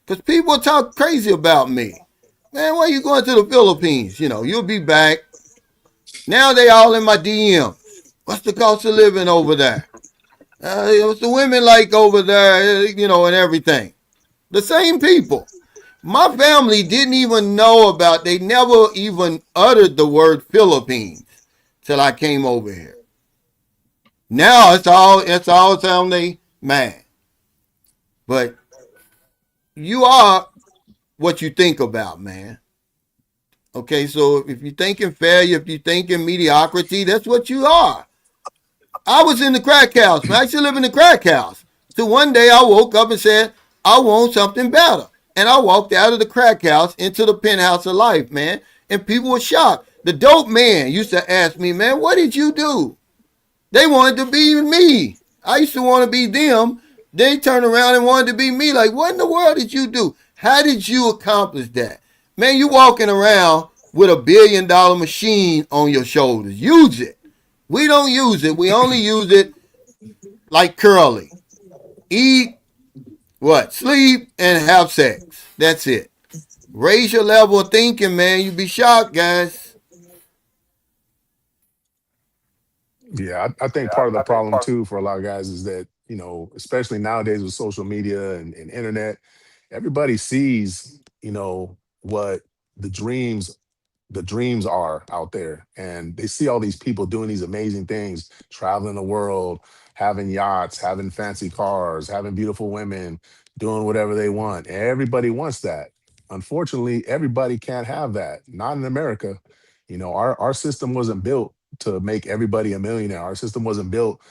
because people talk crazy about me. Man, why are you going to the Philippines? You'll be back. Now they all in my DMs. What's the cost of living over there? What's the women like over there? And everything. The same people. My family didn't even know about, they never even uttered the word Philippines till I came over here. Now it's all on they man. But you are what you think about, man. Okay, so if you're thinking failure, if you're thinking mediocrity, that's what you are. I was in the crack house, man. I used to live in the crack house. So one day I woke up and said, I want something better. And I walked out of the crack house into the penthouse of life, man. And people were shocked. The dope man used to ask me, man, what did you do? They wanted to be me. I used to want to be them. They turned around and wanted to be me. Like, what in the world did you do? How did you accomplish that? Man, you walking around with $1 billion machine on your shoulders. Use it. We don't use it. We only use it like Curly. Eat, what? Sleep and have sex. That's it. Raise your level of thinking, man. You'd be shocked, guys. Yeah, I think part of the problem too for a lot of guys is that, especially nowadays with social media and internet, everybody sees, what the dreams the dreams are out there, and they see all these people doing these amazing things, traveling the world, having yachts, having fancy cars, having beautiful women, doing whatever they want. Everybody wants that. Unfortunately, everybody can't have that. Not in America. Our system wasn't built to make everybody a millionaire. Our system wasn't built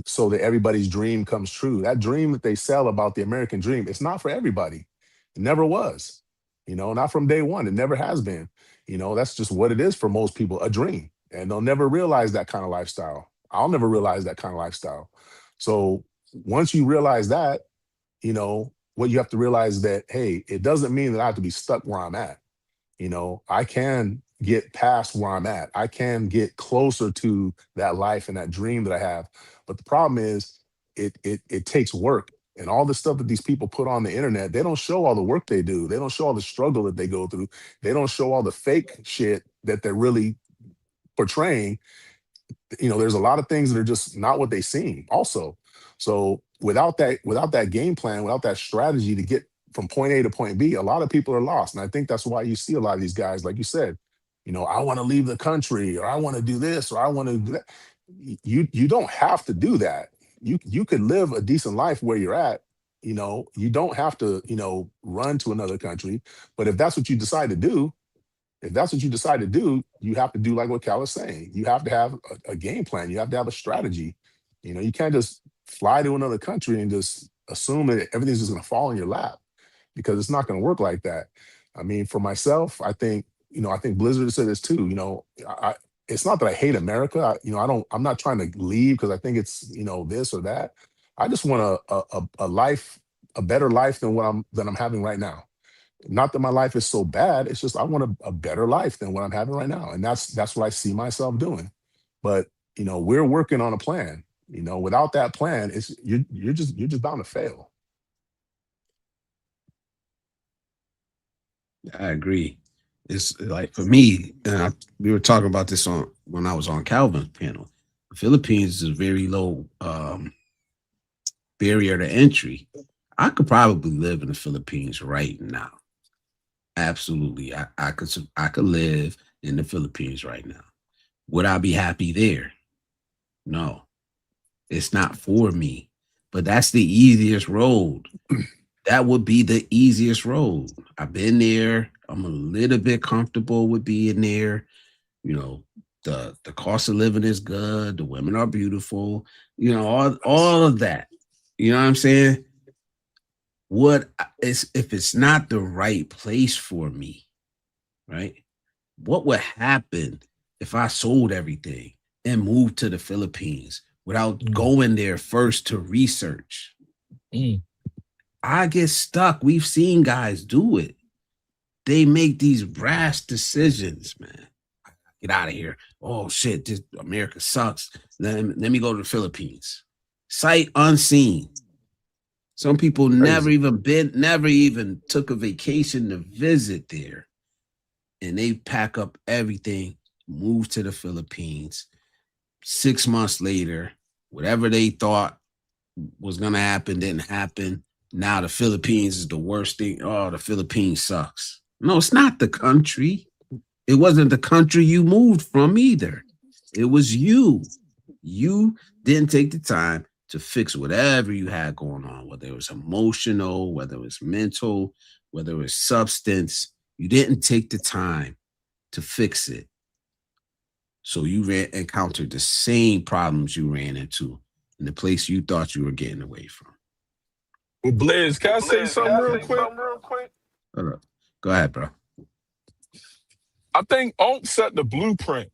so that everybody's dream comes true. That dream that they sell about the American dream, it's not for everybody. It never was. Not from day one. It never has been. That's just what it is for most people, a dream. And they'll never realize that kind of lifestyle. I'll never realize that kind of lifestyle. So once you realize that, what you have to realize is that, hey, it doesn't mean that I have to be stuck where I'm at. I can get past where I'm at. I can get closer to that life and that dream that I have. But the problem is it takes work. And all the stuff that these people put on the internet, they don't show all the work they do. They don't show all the struggle that they go through. They don't show all the fake shit that they're really portraying. There's a lot of things that are just not what they seem also. So without that game plan, without that strategy to get from point A to point B, a lot of people are lost. And I think that's why you see a lot of these guys, like you said, I want to leave the country, or I want to do this, or I want to do that. You don't have to do that. You could live a decent life where you're at. You don't have to, run to another country. But if that's what you decide to do, you have to do like what Cal is saying. You have to have a game plan. You have to have a strategy. You can't just fly to another country and just assume that everything's just going to fall in your lap, because it's not going to work like that. I mean, for myself, I think Blizzard said this too. It's not that I hate America. I'm not trying to leave because I think it's, this or that. I just want a life, a better life than I'm having right now. Not that my life is so bad. It's just I want a better life than what I'm having right now, and that's what I see myself doing. But we're working on a plan. Without that plan, you're just bound to fail. I agree. It's like for me, and we were talking about this when I was on Calvin's panel. The Philippines is a very low barrier to entry. I could probably live in the Philippines right now. Absolutely, I could live in the Philippines right now. Would I be happy there? No, it's not for me. But that's the easiest road. That would be the easiest road. I've been there. I'm a little bit comfortable with being there. The cost of living is good. The women are beautiful. All of that. You know what I'm saying? If it's not the right place for me, right? What would happen if I sold everything and moved to the Philippines without going there first to research? I get stuck. We've seen guys do it. They make these rash decisions, man. Get out of here. Oh shit, this America sucks. Let me go to the Philippines. Sight unseen. Some people never even took a vacation to visit there. And they pack up everything, move to the Philippines. 6 months later, whatever they thought was gonna happen didn't happen. Now the Philippines is the worst thing. Oh, the Philippines sucks. No, it's not the country. It wasn't the country you moved from either. It was you. You didn't take the time to fix whatever you had going on, whether it was emotional, whether it was mental, whether it was substance. You didn't take the time to fix it. So you encountered the same problems you ran into in the place you thought you were getting away from. Well, Blaze, can I say something real quick? Hold up. Go ahead, bro. I think Onk set the blueprint.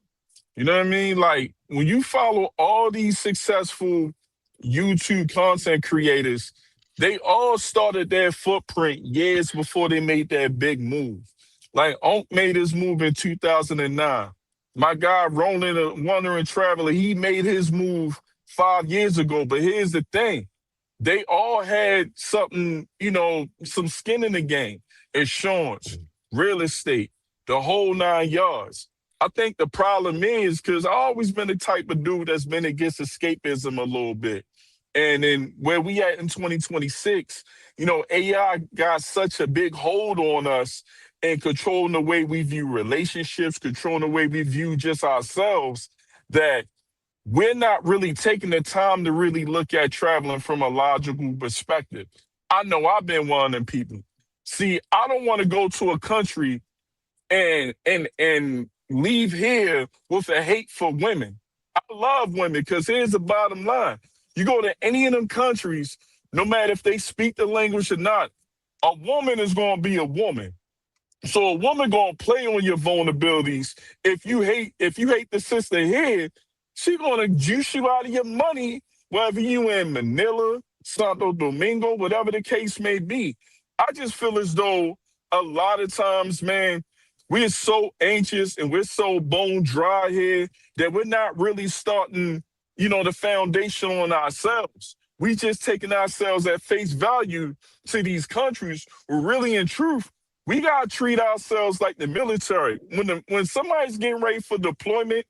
You know what I mean? Like, when you follow all these successful YouTube content creators, they all started their footprint years before they made that big move. Like, Onk made his move in 2009. My guy, Roland, a Wandering Traveler, he made his move 5 years ago. But here's the thing. They all had something, some skin in the game. Insurance, real estate, the whole 9 yards. I think the problem is because I've always been the type of dude that's been against escapism a little bit. And then where we at in 2026, AI got such a big hold on us and controlling the way we view relationships, controlling the way we view just ourselves, that we're not really taking the time to really look at traveling from a logical perspective. I know I've been one of them people. See, I don't want to go to a country and leave here with a hate for women. I love women because here's the bottom line. You go to any of them countries, no matter if they speak the language or not, a woman is going to be a woman. So a woman going to play on your vulnerabilities. If you hate the sister here, she going to juice you out of your money, whether you in Manila, Santo Domingo, whatever the case may be. I just feel as though a lot of times, man, we're so anxious and we're so bone dry here that we're not really starting, the foundation on ourselves. We just taking ourselves at face value to these countries. Where really, in truth, we gotta treat ourselves like the military. When somebody's getting ready for deployment,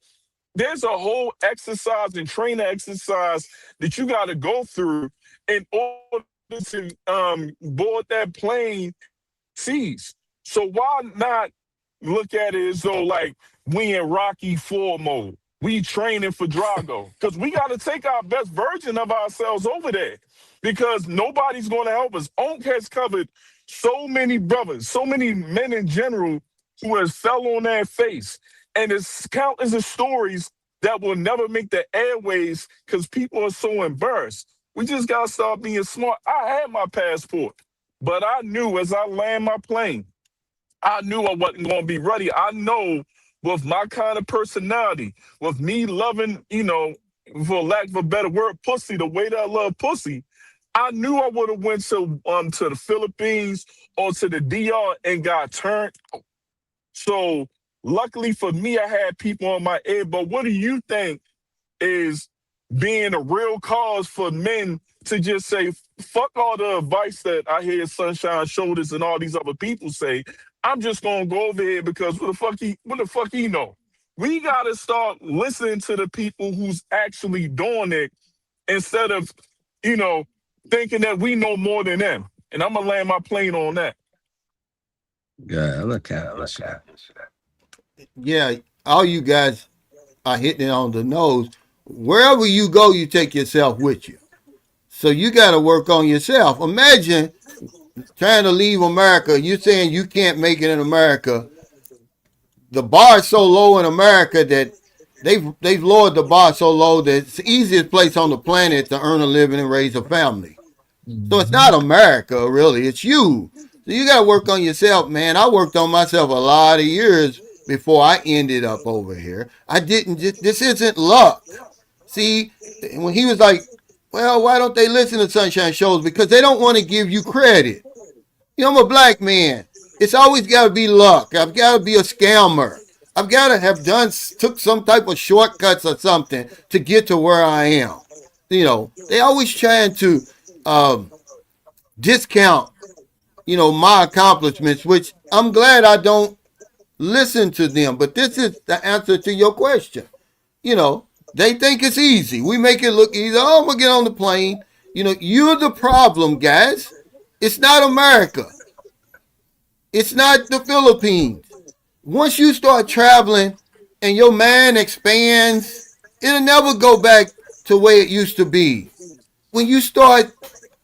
there's a whole exercise and training exercise that you got to go through in order to board that plane seas. So why not look at it as though like we in Rocky 4 mode. We training for Drago. Because we got to take our best version of ourselves over there. Because nobody's going to help us. Onk has covered so many brothers, so many men in general who has fell on their face. And it's countless of stories that will never make the airways because people are so embarrassed. We just got to start being smart. I had my passport, but I knew as I land my plane, I knew I wasn't going to be ready. I know with my kind of personality, with me loving, for lack of a better word, pussy, the way that I love pussy, I knew I would have went to the Philippines or to the DR and got turned. So luckily for me, I had people on my ear. But what do you think is being a real cause for men to just say, fuck all the advice that I hear Sunshine Shoulders and all these other people say. I'm just gonna go over here because what the fuck he know? We gotta start listening to the people who's actually doing it instead of, thinking that we know more than them. And I'm gonna land my plane on that. Yeah, look at this. Yeah, all you guys are hitting it on the nose. Wherever you go, you take yourself with you. So you got to work on yourself. Imagine trying to leave America. You're saying you can't make it in America. The bar is so low in America that they've lowered the bar so low that it's the easiest place on the planet to earn a living and raise a family. So it's not America, really. It's you. So you got to work on yourself, man. I worked on myself a lot of years before I ended up over here. I didn't just, this isn't luck. See, when he was like, well, why don't they listen to Sunshine Shows? Because they don't want to give you credit. I'm a black man. It's always got to be luck. I've got to be a scammer. I've got to have took some type of shortcuts or something to get to where I am. They always trying to discount, my accomplishments, which I'm glad I don't listen to them. But this is the answer to your question. They think it's easy. We make it look easy. Oh, I'm going to get on the plane. You're the problem, guys. It's not America. It's not the Philippines. Once you start traveling and your mind expands, it'll never go back to the way it used to be. When you start,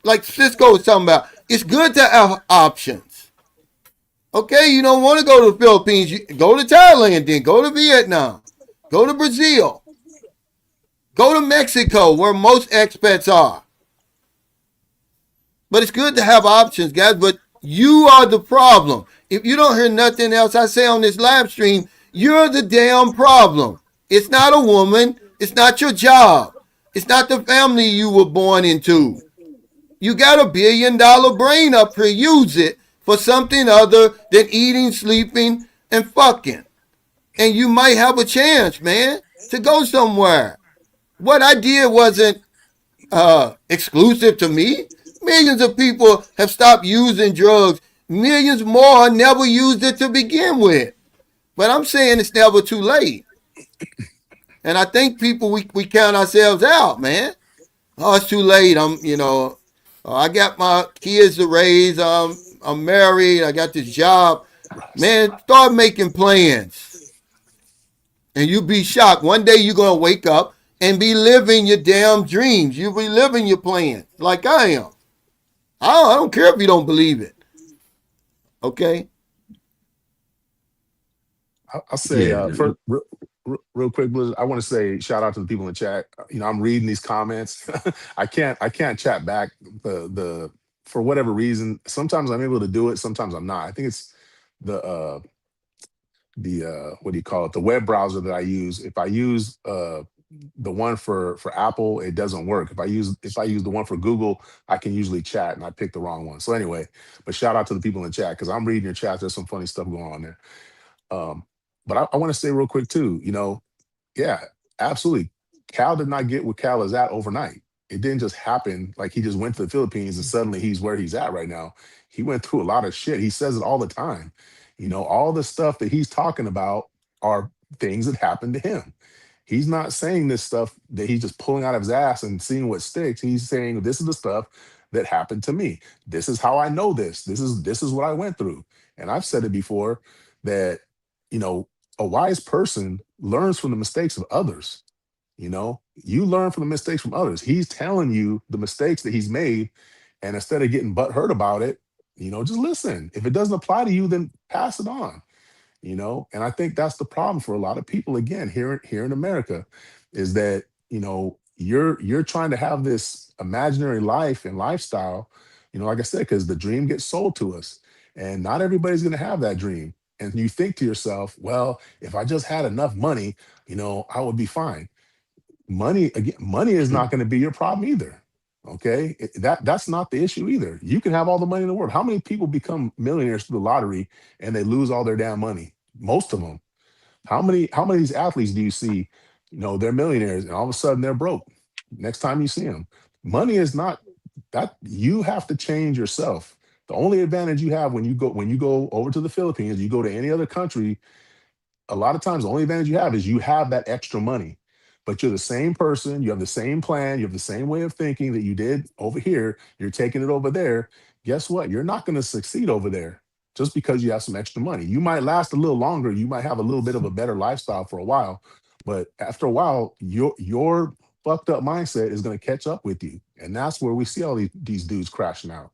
like Cisco was talking about, it's good to have options. Okay, you don't want to go to the Philippines, go to Thailand then, go to Vietnam, go to Brazil, go to Mexico where most expats are. But it's good to have options, guys, but you are the problem. If you don't hear nothing else I say on this live stream, you're the damn problem. It's not a woman. It's not your job. It's not the family you were born into. You got $1 billion brain up here. Use it for something other than eating, sleeping, and fucking. And you might have a chance, man, to go somewhere. What I did wasn't exclusive to me. Millions of people have stopped using drugs. Millions more never used it to begin with. But I'm saying it's never too late. And I think people, we count ourselves out, man. Oh, it's too late. I got my kids to raise. I'm married. I got this job. Man, start making plans. And you'll be shocked. One day you're going to wake up and be living your damn dreams. You'll be living your plans like I am. I don't care if you don't believe it. Okay? I'll say Yeah. first, real quick, Blizzard, I want to say shout out to the people in the chat. I'm reading these comments. I can't chat back the for whatever reason. Sometimes I'm able to do it, sometimes I'm not. I think it's the what do you call it? The web browser that I use. If I use the one for Apple, it doesn't work. If I use the one for Google, I can usually chat, and I picked the wrong one. So anyway, but shout out to the people in the chat because I'm reading your chat. There's some funny stuff going on there. But I want to say real quick too, yeah, absolutely. Cal did not get where Cal is at overnight. It didn't just happen like he just went to the Philippines and suddenly he's where he's at right now. He went through a lot of shit. He says it all the time. All the stuff that he's talking about are things that happened to him. He's not saying this stuff that he's just pulling out of his ass and seeing what sticks. He's saying this is the stuff that happened to me. This is how I know this. This is what I went through. And I've said it before that you know, a wise person learns from the mistakes of others. You know, you learn from the mistakes from others. He's telling you the mistakes that he's made. And instead of getting butthurt about it, you know, just listen. If it doesn't apply to you, then pass it on. You know, and I think that's the problem for a lot of people again here in America, is that, you know, you're trying to have this imaginary life and lifestyle, you know, like I said, because the dream gets sold to us, and not everybody's going to have that dream. And you think to yourself, well, if I just had enough money, you know, I would be fine. Money is not going to be your problem either. Okay, that's not the issue either. You can have all the money in the world. How many people become millionaires through the lottery and they lose all their damn money? Most of them. How many of these athletes do you see, you know, they're millionaires and all of a sudden they're broke next time you see them? Money is not that. You have to change yourself. The only advantage you have when you go over to the Philippines, you go to any other country, a lot of times the only advantage you have is you have that extra money. But you're the same person, you have the same plan, you have the same way of thinking that you did over here, you're taking it over there. Guess what? You're not going to succeed over there just because you have some extra money. You might last a little longer, you might have a little bit of a better lifestyle for a while, but after a while, your fucked up mindset is going to catch up with you. And that's where we see all these dudes crashing out.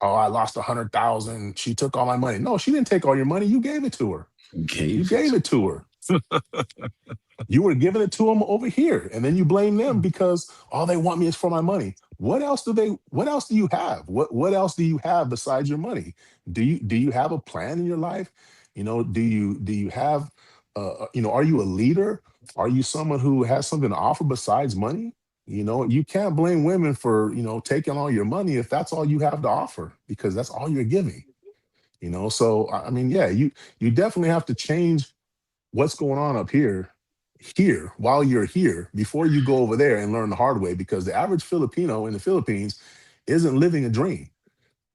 Oh, I lost 100,000. She took all my money. No, she didn't take all your money. You gave it to her. You gave it to her. You were giving it to them over here, and then you blame them because all they want me is for my money. What else do you have? What else do you have besides your money? Do you have a plan in your life? You know, do you have you know, are you a leader? Are you someone who has something to offer besides money? You know, you can't blame women for, you know, taking all your money if that's all you have to offer, because that's all you're giving. You know, so I mean, yeah, you definitely have to change what's going on up here while you're here before you go over there and learn the hard way, because the average Filipino in the Philippines isn't living a dream.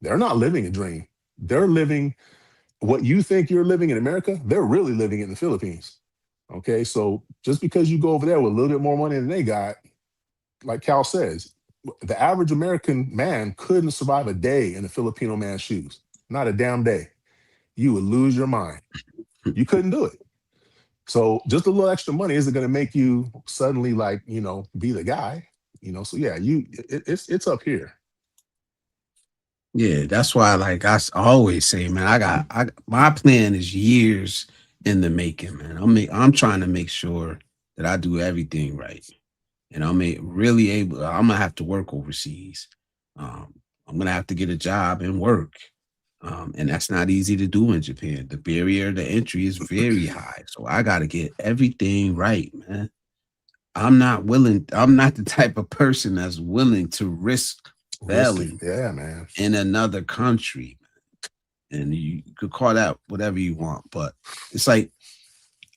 They're not living a dream. They're living what you think you're living in America, they're really living in the Philippines. Okay, so just because you go over there with a little bit more money than they got, like Cal says, the average American man couldn't survive a day in a Filipino man's shoes. Not a damn day. You would lose your mind. You couldn't do it. So just a little extra money isn't going to make you suddenly, like, you know, be the guy, you know. So yeah, it's up here. Yeah, that's why, like always say, man, I my plan is years in the making, man. I'm trying to make sure that I do everything right, and really able. I'm gonna have to work overseas. I'm gonna have to get a job and work, and that's not easy to do in Japan. The barrier to entry is very high, so I got to get everything right, man. I'm not the type of person that's willing to risk Risk it. failing Yeah, man. in another country. And you could call that whatever you want, but it's like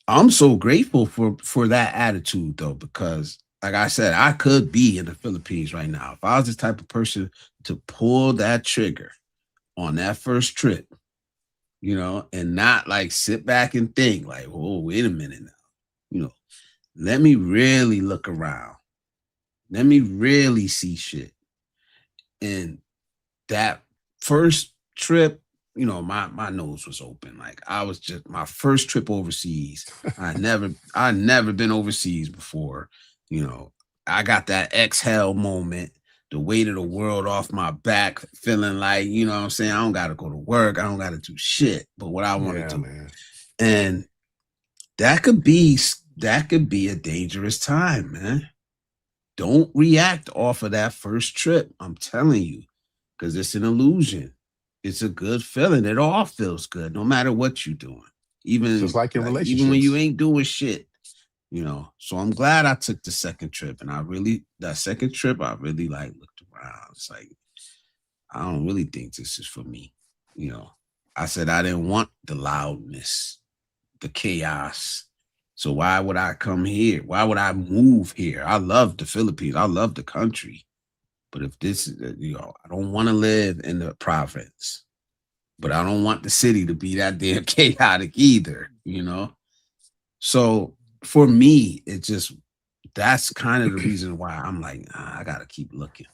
I'm so grateful for that attitude though, because like I said, I could be in the Philippines right now. If I was the type of person to pull that trigger on that first trip, you know, and not like sit back and think like, oh, wait a minute now, you know, let me really look around. Let me really see shit. And that first trip, you know, my nose was open. Like I was just my first trip overseas. I never been overseas before. You know, I got that exhale moment, the weight of the world off my back, feeling like, you know what I'm saying? I don't gotta go to work. I don't gotta do shit but what I want to do. Man. And that could be a dangerous time, man. Don't react off of that first trip. I'm telling you, because it's an illusion. It's a good feeling. It all feels good, no matter what you're doing. Just like in Even when you relationships. ain't doing shit, you know. So I'm glad I took the second trip, and that second trip, I really like looked around. It's like I don't really think this is for me, you know. I said I didn't want the loudness, the chaos. So why would I come here? Why would I move here? I love the Philippines. I love the country. But if this is, you know, I don't want to live in the province, but I don't want the city to be that damn chaotic either, you know? So for me, that's kind of the reason why I'm like, I got to keep looking.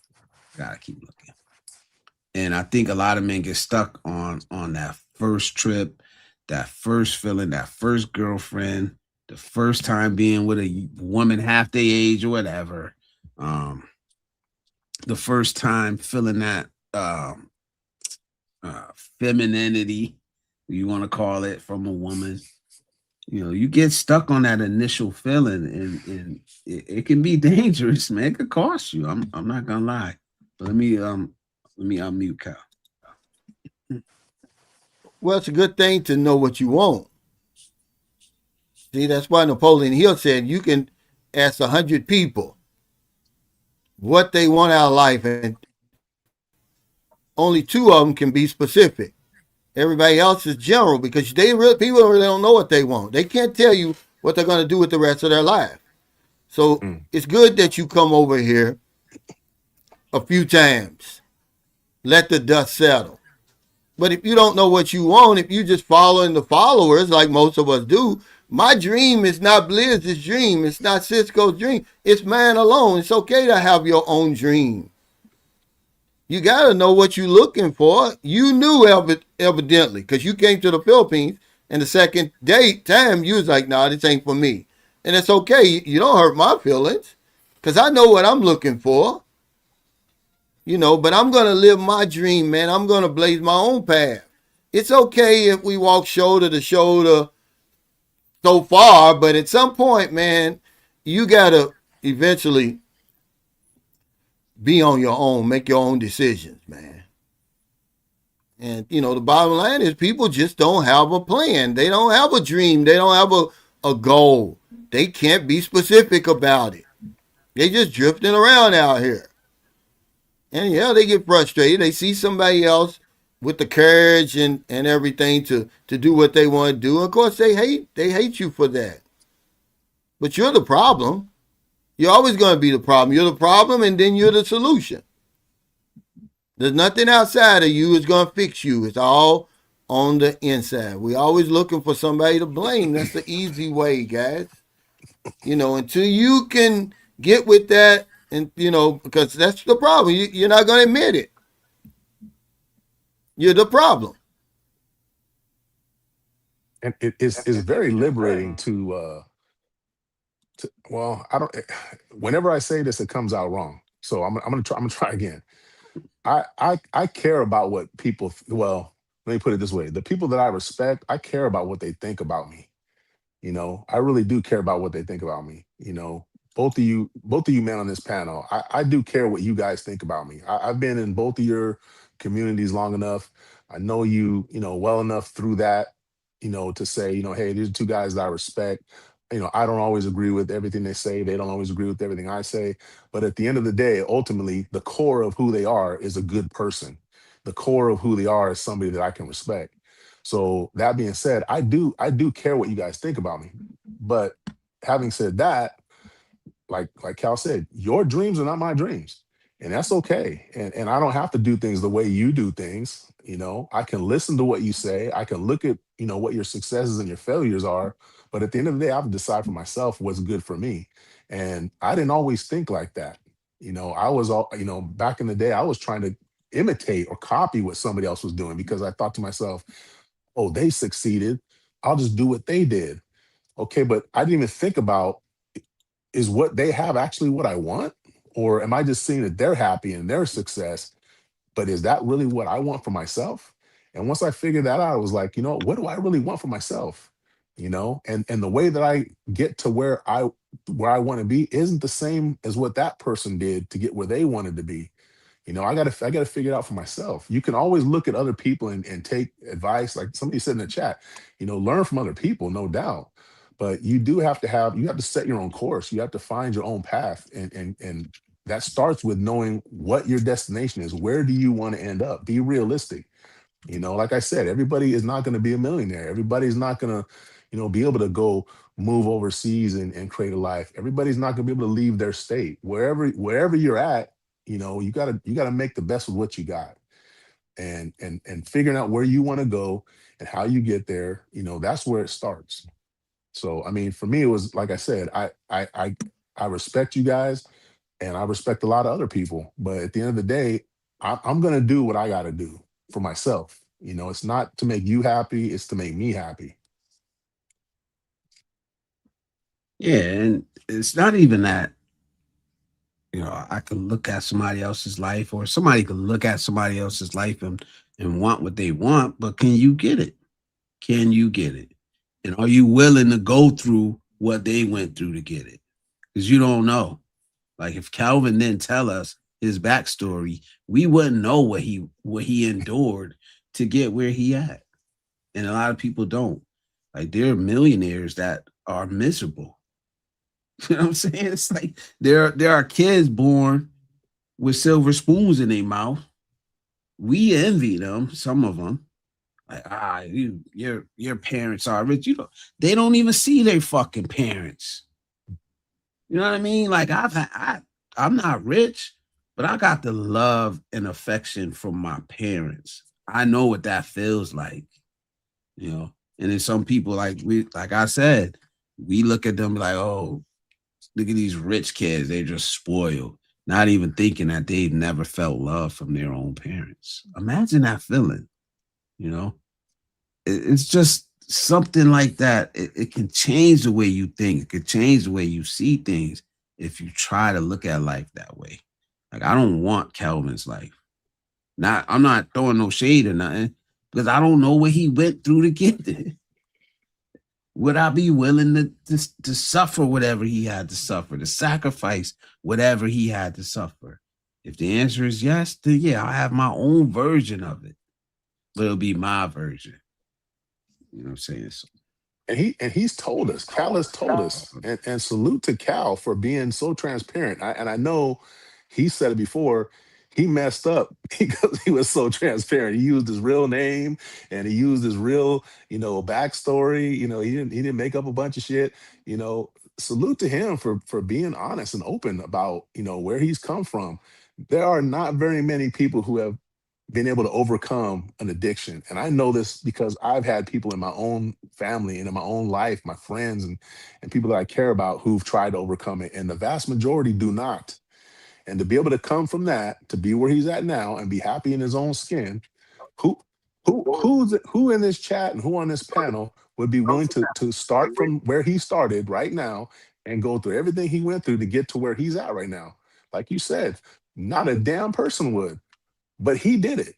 And I think a lot of men get stuck on that first trip. that first feeling, that first girlfriend, the first time being with a woman half their age or whatever. The first time feeling that femininity, you want to call it, from a woman. You get stuck on that initial feeling, and it can be dangerous, man. It could cost you. I'm not gonna lie. But let me unmute Cal. Well, it's a good thing to know what you want. See, that's why Napoleon Hill said you can ask 100 people what they want out of life, and only 2 of them can be specific. Everybody else is general, because people really don't know what they want. They can't tell you what they're going to do with the rest of their life. So it's good that you come over here a few times. Let the dust settle. But if you don't know what you want, if you just following the followers like most of us do, my dream is not Blizz's dream. It's not Cisco's dream. It's mine alone. It's okay to have your own dream. You got to know what you're looking for. You knew evidently, because you came to the Philippines, and the second time you was like, nah, this ain't for me. And it's okay. You don't hurt my feelings, because I know what I'm looking for. But I'm going to live my dream, man. I'm going to blaze my own path. It's okay if we walk shoulder to shoulder so far, but at some point, man, you got to eventually be on your own, make your own decisions, man. And, the bottom line is people just don't have a plan. They don't have a dream. They don't have a goal. They can't be specific about it. They just drifting around out here. And yeah, they get frustrated. They see somebody else with the courage and everything to do what they want to do. And of course, they hate you for that. But you're the problem. You're always going to be the problem. You're the problem, and then you're the solution. There's nothing outside of you that's going to fix you. It's all on the inside. We're always looking for somebody to blame. That's the easy way, guys. Until you can get with that, and, because that's the problem. You're not going to admit it. You're the problem. And it's very liberating to well, I don't. Whenever I say this, it comes out wrong. So I'm gonna try again. I care about what people. Well, let me put it this way: the people that I respect, I care about what they think about me. I really do care about what they think about me. Both of you men on this panel, I do care what you guys think about me. I've been in both of your communities long enough. I know you, well enough through that, to say, hey, these are 2 guys that I respect. I don't always agree with everything they say. They don't always agree with everything I say. But at the end of the day, ultimately, the core of who they are is a good person. The core of who they are is somebody that I can respect. So that being said, I do care what you guys think about me. But having said that, like Cal said, your dreams are not my dreams. And that's okay. And I don't have to do things the way you do things. I can listen to what you say. I can look at, what your successes and your failures are. But at the end of the day, I have to decide for myself what's good for me. And I didn't always think like that. I was all, back in the day, I was trying to imitate or copy what somebody else was doing, because I thought to myself, oh, they succeeded, I'll just do what they did. Okay, but I didn't even think about, is what they have actually what I want? Or am I just seeing that they're happy and their success, but is that really what I want for myself? And once I figured that out, I was like, what do I really want for myself? And the way that I get to where I want to be isn't the same as what that person did to get where they wanted to be. I gotta figure it out for myself. You can always look at other people and take advice, like somebody said in the chat. Learn from other people, no doubt. But you have to set your own course. You have to find your own path, and that starts with knowing what your destination is. Where do you want to end up? Be realistic. Like I said, everybody is not going to be a millionaire. Everybody's not going to, be able to go move overseas and create a life. Everybody's not going to be able to leave their state. Wherever you're at, you gotta make the best with what you got. And figuring out where you want to go and how you get there, that's where it starts. So I mean, for me, it was like I said, I respect you guys, and I respect a lot of other people. But at the end of the day, I'm gonna do what I gotta do for myself. You know, it's not to make you happy, it's to make me happy. Yeah, and it's not even that, I could look at somebody else's life, or somebody could look at somebody else's life and want what they want, but can you get it? Can you get it? And are you willing to go through what they went through to get it? Because you don't know. Like if Calvin didn't tell us his backstory, we wouldn't know what he endured to get where he at. And a lot of people don't. Like there are millionaires that are miserable. You know what I'm saying? It's like there are kids born with silver spoons in their mouth. We envy them, some of them. Like, your parents are rich. They don't even see their fucking parents. You know what I mean? Like I'm not rich, but I got the love and affection from my parents. I know what that feels like, And then some people like I said, we look at them like, oh, look at these rich kids. They're just spoiled, not even thinking that they've never felt love from their own parents. Imagine that feeling, It's just something like that. It can change the way you think. It can change the way you see things if you try to look at life that way. Like I don't want Calvin's life. I'm not throwing no shade or nothing, because I don't know what he went through to get there. Would I be willing to suffer whatever he had to suffer, to sacrifice whatever he had to suffer? If the answer is yes, then yeah, I have my own version of it, but it'll be my version. You know what I'm saying? So, And he's told us, Cal has told us, and salute to Cal for being so transparent. I know he said it before, he messed up because he was so transparent. He used his real name and he used his real, backstory. He didn't make up a bunch of shit. Salute to him for being honest and open about, where he's come from. There are not very many people who have been able to overcome an addiction. And I know this because I've had people in my own family and in my own life, my friends and people that I care about who've tried to overcome it. And the vast majority do not. And to be able to come from that, to be where he's at now and be happy in his own skin, who in this chat and who on this panel would be willing to start from where he started right now and go through everything he went through to get to where he's at right now? Like you said, not a damn person would. But he did it.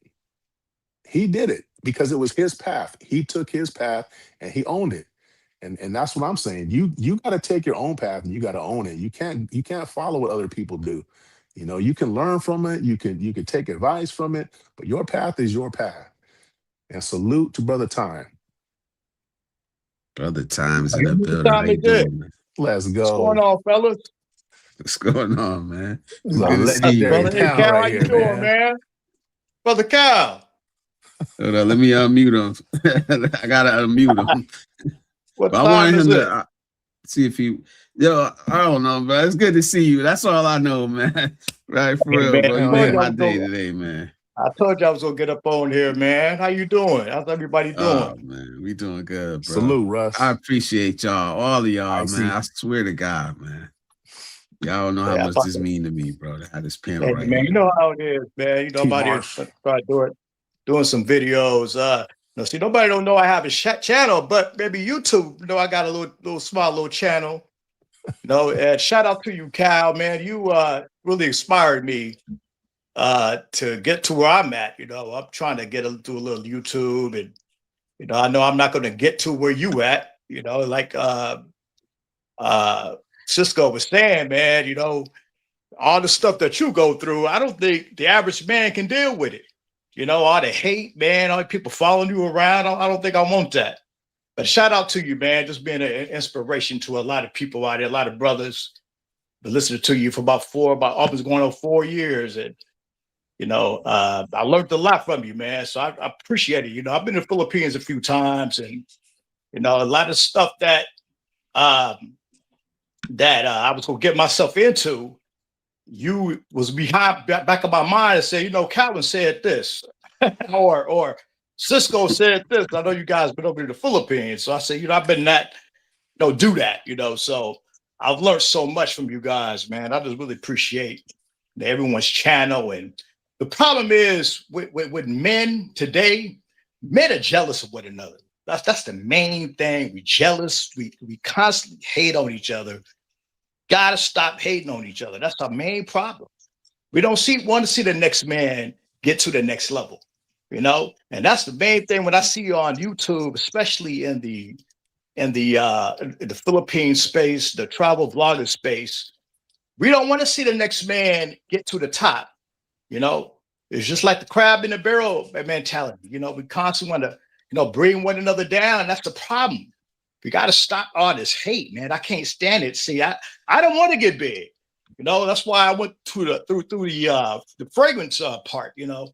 He did it because it was his path. He took his path and he owned it. And that's what I'm saying. You got to take your own path and you got to own it. You can't follow what other people do. You can learn from it. You can take advice from it, but your path is your path. And salute to Brother Time. Brother Time's in Hey, the Mr. building. How Time you is good. doing, man? Let's What's go. going on, fellas? What's going on, man? This It's is a good to see you, legendary Brother, hey, town Cal, right how you here, doing, man. man? Brother Cal. Hold on, let me unmute him. I gotta unmute him. What But I time wanted is him it? to see if he. Yo, I don't know, bro. It's good to see you. That's all I know, man. Right, for Hey, real, man, bro. You Hell made yeah. my day today, man. I told you I was gonna get up on here, man. How you doing? How's everybody doing? Oh man, we doing good, bro. Salute, I Russ. appreciate y'all, all of y'all, Icy. man. I swear to God, man. Y'all don't know how Yeah, much this mean to me, bro. To have this panel hey, right man, here. you know how it is, man. You know, T. I'm out here Marsh. start doing some videos. See, nobody don't know I have a channel, but maybe YouTube. I got a little small channel. And shout out to you, Cal, man. You really inspired me to get to where I'm at. I'm trying to do a little YouTube, and I know I'm not going to get to where you at. Like Cisco was saying, man. All the stuff that you go through, I don't think the average man can deal with it. All the hate, man, all the people following you around. I don't think I want that. But shout out to you, man, just being an inspiration to a lot of people out there, a lot of brothers. Been listening to you for about almost going on 4 years. And, I learned a lot from you, man. So I appreciate it. I've been in the Philippines a few times, and, a lot of stuff that I was going to get myself into, you was behind back of my mind and say, Calvin said this, or Cisco said this. I know you guys been over in the Philippines. So I said, I've been that, do that, So I've learned so much from you guys, man. I just really appreciate everyone's channel. And the problem is with men today, Men are jealous of one another. That's the main thing. We jealous. We constantly hate on each other. Gotta stop hating on each other. That's our main problem. We don't want to see the next man get to the next level, you know? And that's the main thing when I see you on YouTube, especially in the Philippine space, the travel vlogger space. We don't want to see the next man get to the top, you know? It's just like the crab in the barrel mentality. You know, we constantly want to, you know, bring one another down. That's the problem. We got to stop all this hate, man. I can't stand it. See, I don't want to get big. You know, that's why I went through the fragrance part, you know,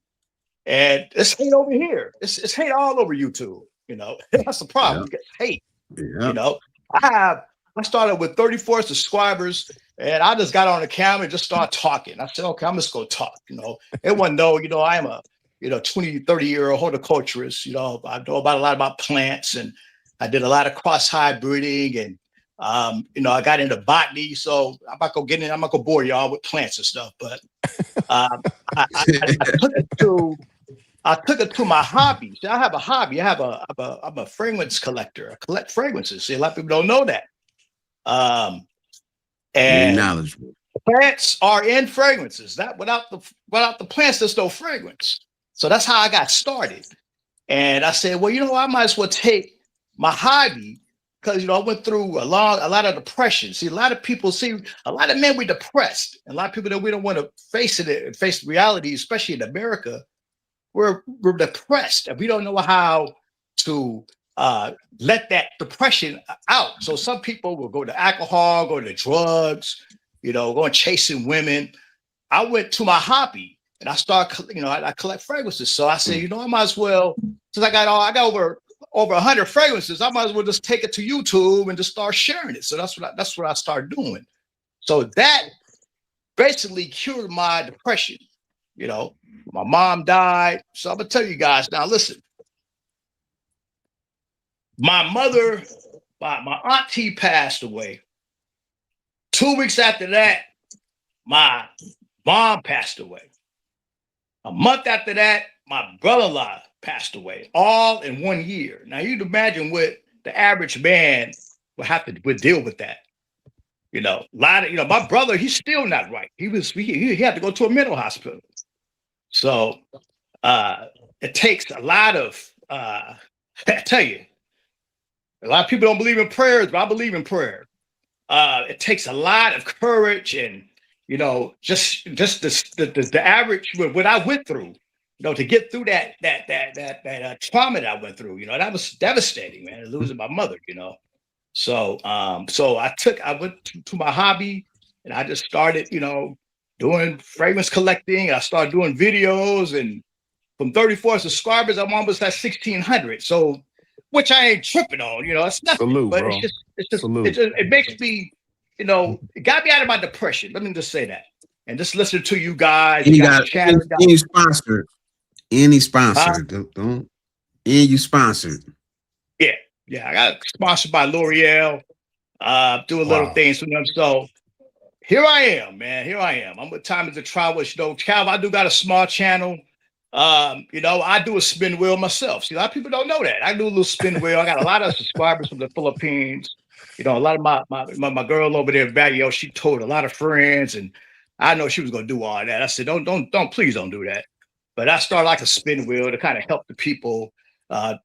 and it's hate over here. It's hate all over YouTube. You know, that's the problem. We get hate. You know, I started with 34 subscribers, and I just got on the camera and just started talking. I said, okay, I'm just going to talk. You know, everyone know, you know, I am a 20, 30-year-old horticulturist. You know, I know a lot about plants, and I did a lot of cross hybriding, and you know, I got into botany. So I'm not gonna bore y'all with plants and stuff, but I took it to my hobby. See, I have a hobby. I'm a fragrance collector. I collect fragrances. See, a lot of people don't know that. And knowledgeable. Plants are in fragrances. That without the plants, there's no fragrance. So that's how I got started. And I said, well, you know, I might as well take my hobby, because, you know, I went through a lot of depression. See, a lot of men were depressed. And a lot of people that we don't want to face reality, especially in America, we're depressed, and we don't know how to let that depression out. So some people will go to alcohol, go to drugs, you know, going chasing women. I went to my hobby, and I started, you know, I collect fragrances. So I said, you know, I might as well, since I got over 100 fragrances, I might as well just take it to YouTube and just start sharing it. So that's what I started doing. So that basically cured my depression. You know, my mom died. So I'm gonna tell you guys now, listen, my mother, my auntie passed away. 2 weeks after that, my mom passed away. A month after that, my brother-in-law passed away, all in 1 year. Now you'd imagine what the average man would deal with that. You know, my brother, he's still not right. He had to go to a mental hospital. So it takes a lot of I tell you, a lot of people don't believe in prayers, but I believe in prayer. It takes a lot of courage, and, you know, just the average what I went through, you know, to get through that trauma that I went through. You know, that was devastating, man, losing my mother. You know, so I went to my hobby, and I just started, you know, doing fragrance collecting. I started doing videos, and from 34 subscribers, I'm almost at 1,600. So, which I ain't tripping on, you know, it's nothing. Salute, but bro. it makes me, you know, it got me out of my depression. Let me just say that. And just listen to you guys. And you sponsored. And he sponsored. And you sponsored. Yeah. I got sponsored by L'Oreal. Doing little things for them. So here I am, man. Here I am. I'm with Time is a Travel. You know, Cal, I do got a small channel. You know, I do a spin wheel myself. See, a lot of people don't know that. I do a little spin wheel. I got a lot of subscribers from the Philippines. You know, a lot of my girl over there, Valio, she told a lot of friends, and I know she was gonna do all that. I said, please don't do that. But I started like a spin wheel to kind of help the people,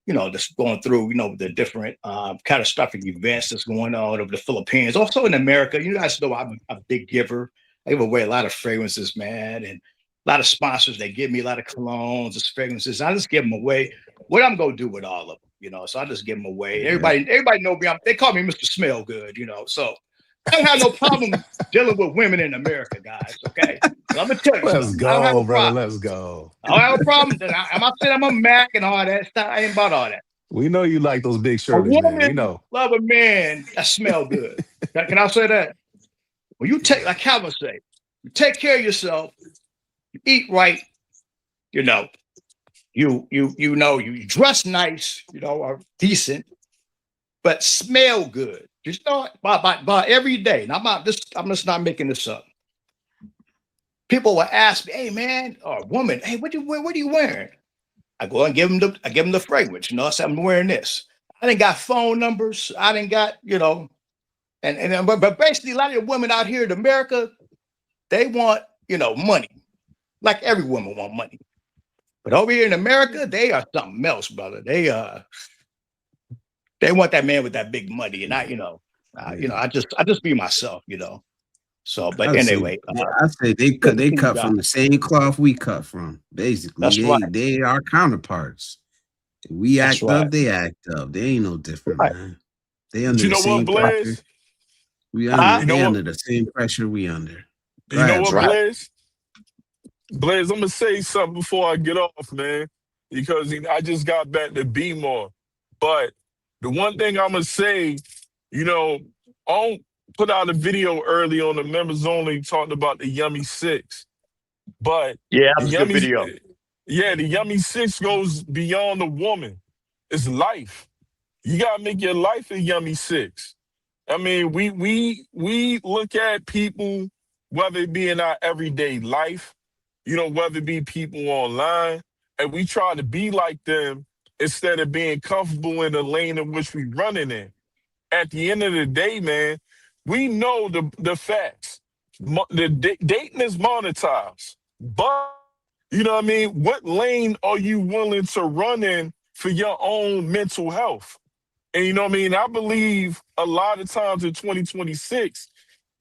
you know, just going through, you know, the different catastrophic events that's going on over the Philippines. Also in America, you guys know I'm a big giver. I give away a lot of fragrances, man, and a lot of sponsors. They give me a lot of colognes, and fragrances. I just give them away. What I'm gonna do with all of them, you know? So I just give them away. Everybody know me. They call me Mr. Smell Good, you know. So I don't have no problem dealing with women in America, guys. Okay, so I'm gonna tell you. Let's go, bro. Let's go. I don't have a problem. I'm not saying I'm a Mac and all that stuff. I ain't about all that. We know you like those big Shirleys, man. We know. Love a man that smell good. Can I say that? Well, you take, like Calvin say, you take care of yourself. You eat right, you know, you dress nice, you know, or decent, but smell good. Just start by every day. And I'm just not making this up. People will ask me, hey man, or woman, hey, what are you wearing? I go and give them the fragrance. You know, I say I'm wearing this. I didn't got phone numbers. I didn't got, you know, but basically a lot of the women out here in America, they want, you know, money. Like every woman want money. But over here in America, they are something else, brother. They want that man with that big money. And I just be myself, you know. So, but anyway, I say they cut from the same cloth we cut from. Basically, that's right. They are counterparts. We That's act right. up, they act up. They ain't no different, Right. man. They under You the know same what, pressure. Blaze? We Huh? under You know they what? under the same pressure we under. Go You know ahead, what, bro. Right. Blaze? Blaze, I'm gonna say something before I get off, man, because I just got back to be more. But the one thing I'm gonna say, you know, I put out a video early on the members only talking about the Yummy Six, but Yeah, that the was a good Yummy, video. yeah, the Yummy Six goes beyond the woman. It's life. You gotta make your life a Yummy Six. I mean, we look at people, whether it be in our everyday life, you know, whether it be people online, and we try to be like them instead of being comfortable in the lane in which we running in. At the end of the day, man, we know the facts. Dating is monetized, but you know what I mean? What lane are you willing to run in for your own mental health? And you know what I mean? I believe a lot of times in 2026,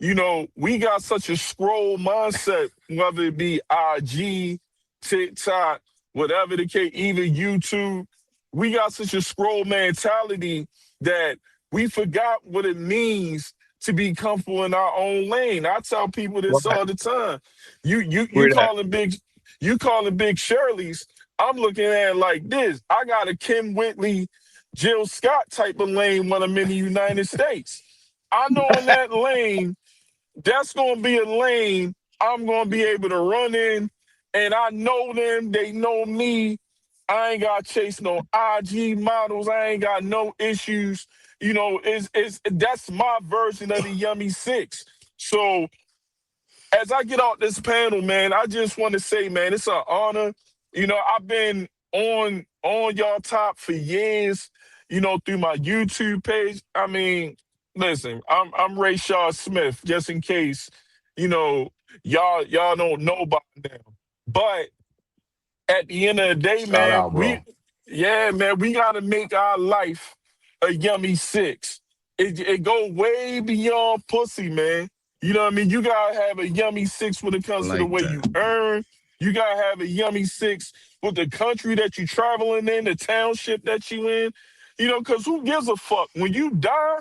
you know, we got such a scroll mindset, whether it be IG, TikTok, whatever the case, even YouTube. We got such a scroll mentality that we forgot what it means to be comfortable in our own lane. I tell people this Right. all the time. You Where that? calling big Shirley's. I'm looking at it like this. I got a Kim Whitley, Jill Scott type of lane when I'm in the United States. I know in that lane, that's going to be a lane I'm going to be able to run in, and I know them. They know me. I ain't got to chase no IG models. I ain't got no issues. You know, that's my version of the Yummy Six. So as I get out this panel, man, I just want to say, man, it's an honor. You know, I've been on y'all top for years, you know, through my YouTube page. I mean, listen, I'm Ray Shaw Smith, just in case, you know, y'all don't know by now. But at the end of the day, Shout man, out, bro. we gotta make our life a Yummy Six. It go way beyond pussy, man. You know what I mean? You gotta have a Yummy Six when it I comes to the like way that. you earn. You gotta have a Yummy Six with the country that you traveling in, the township that you in. You know, cause who gives a fuck? When you die,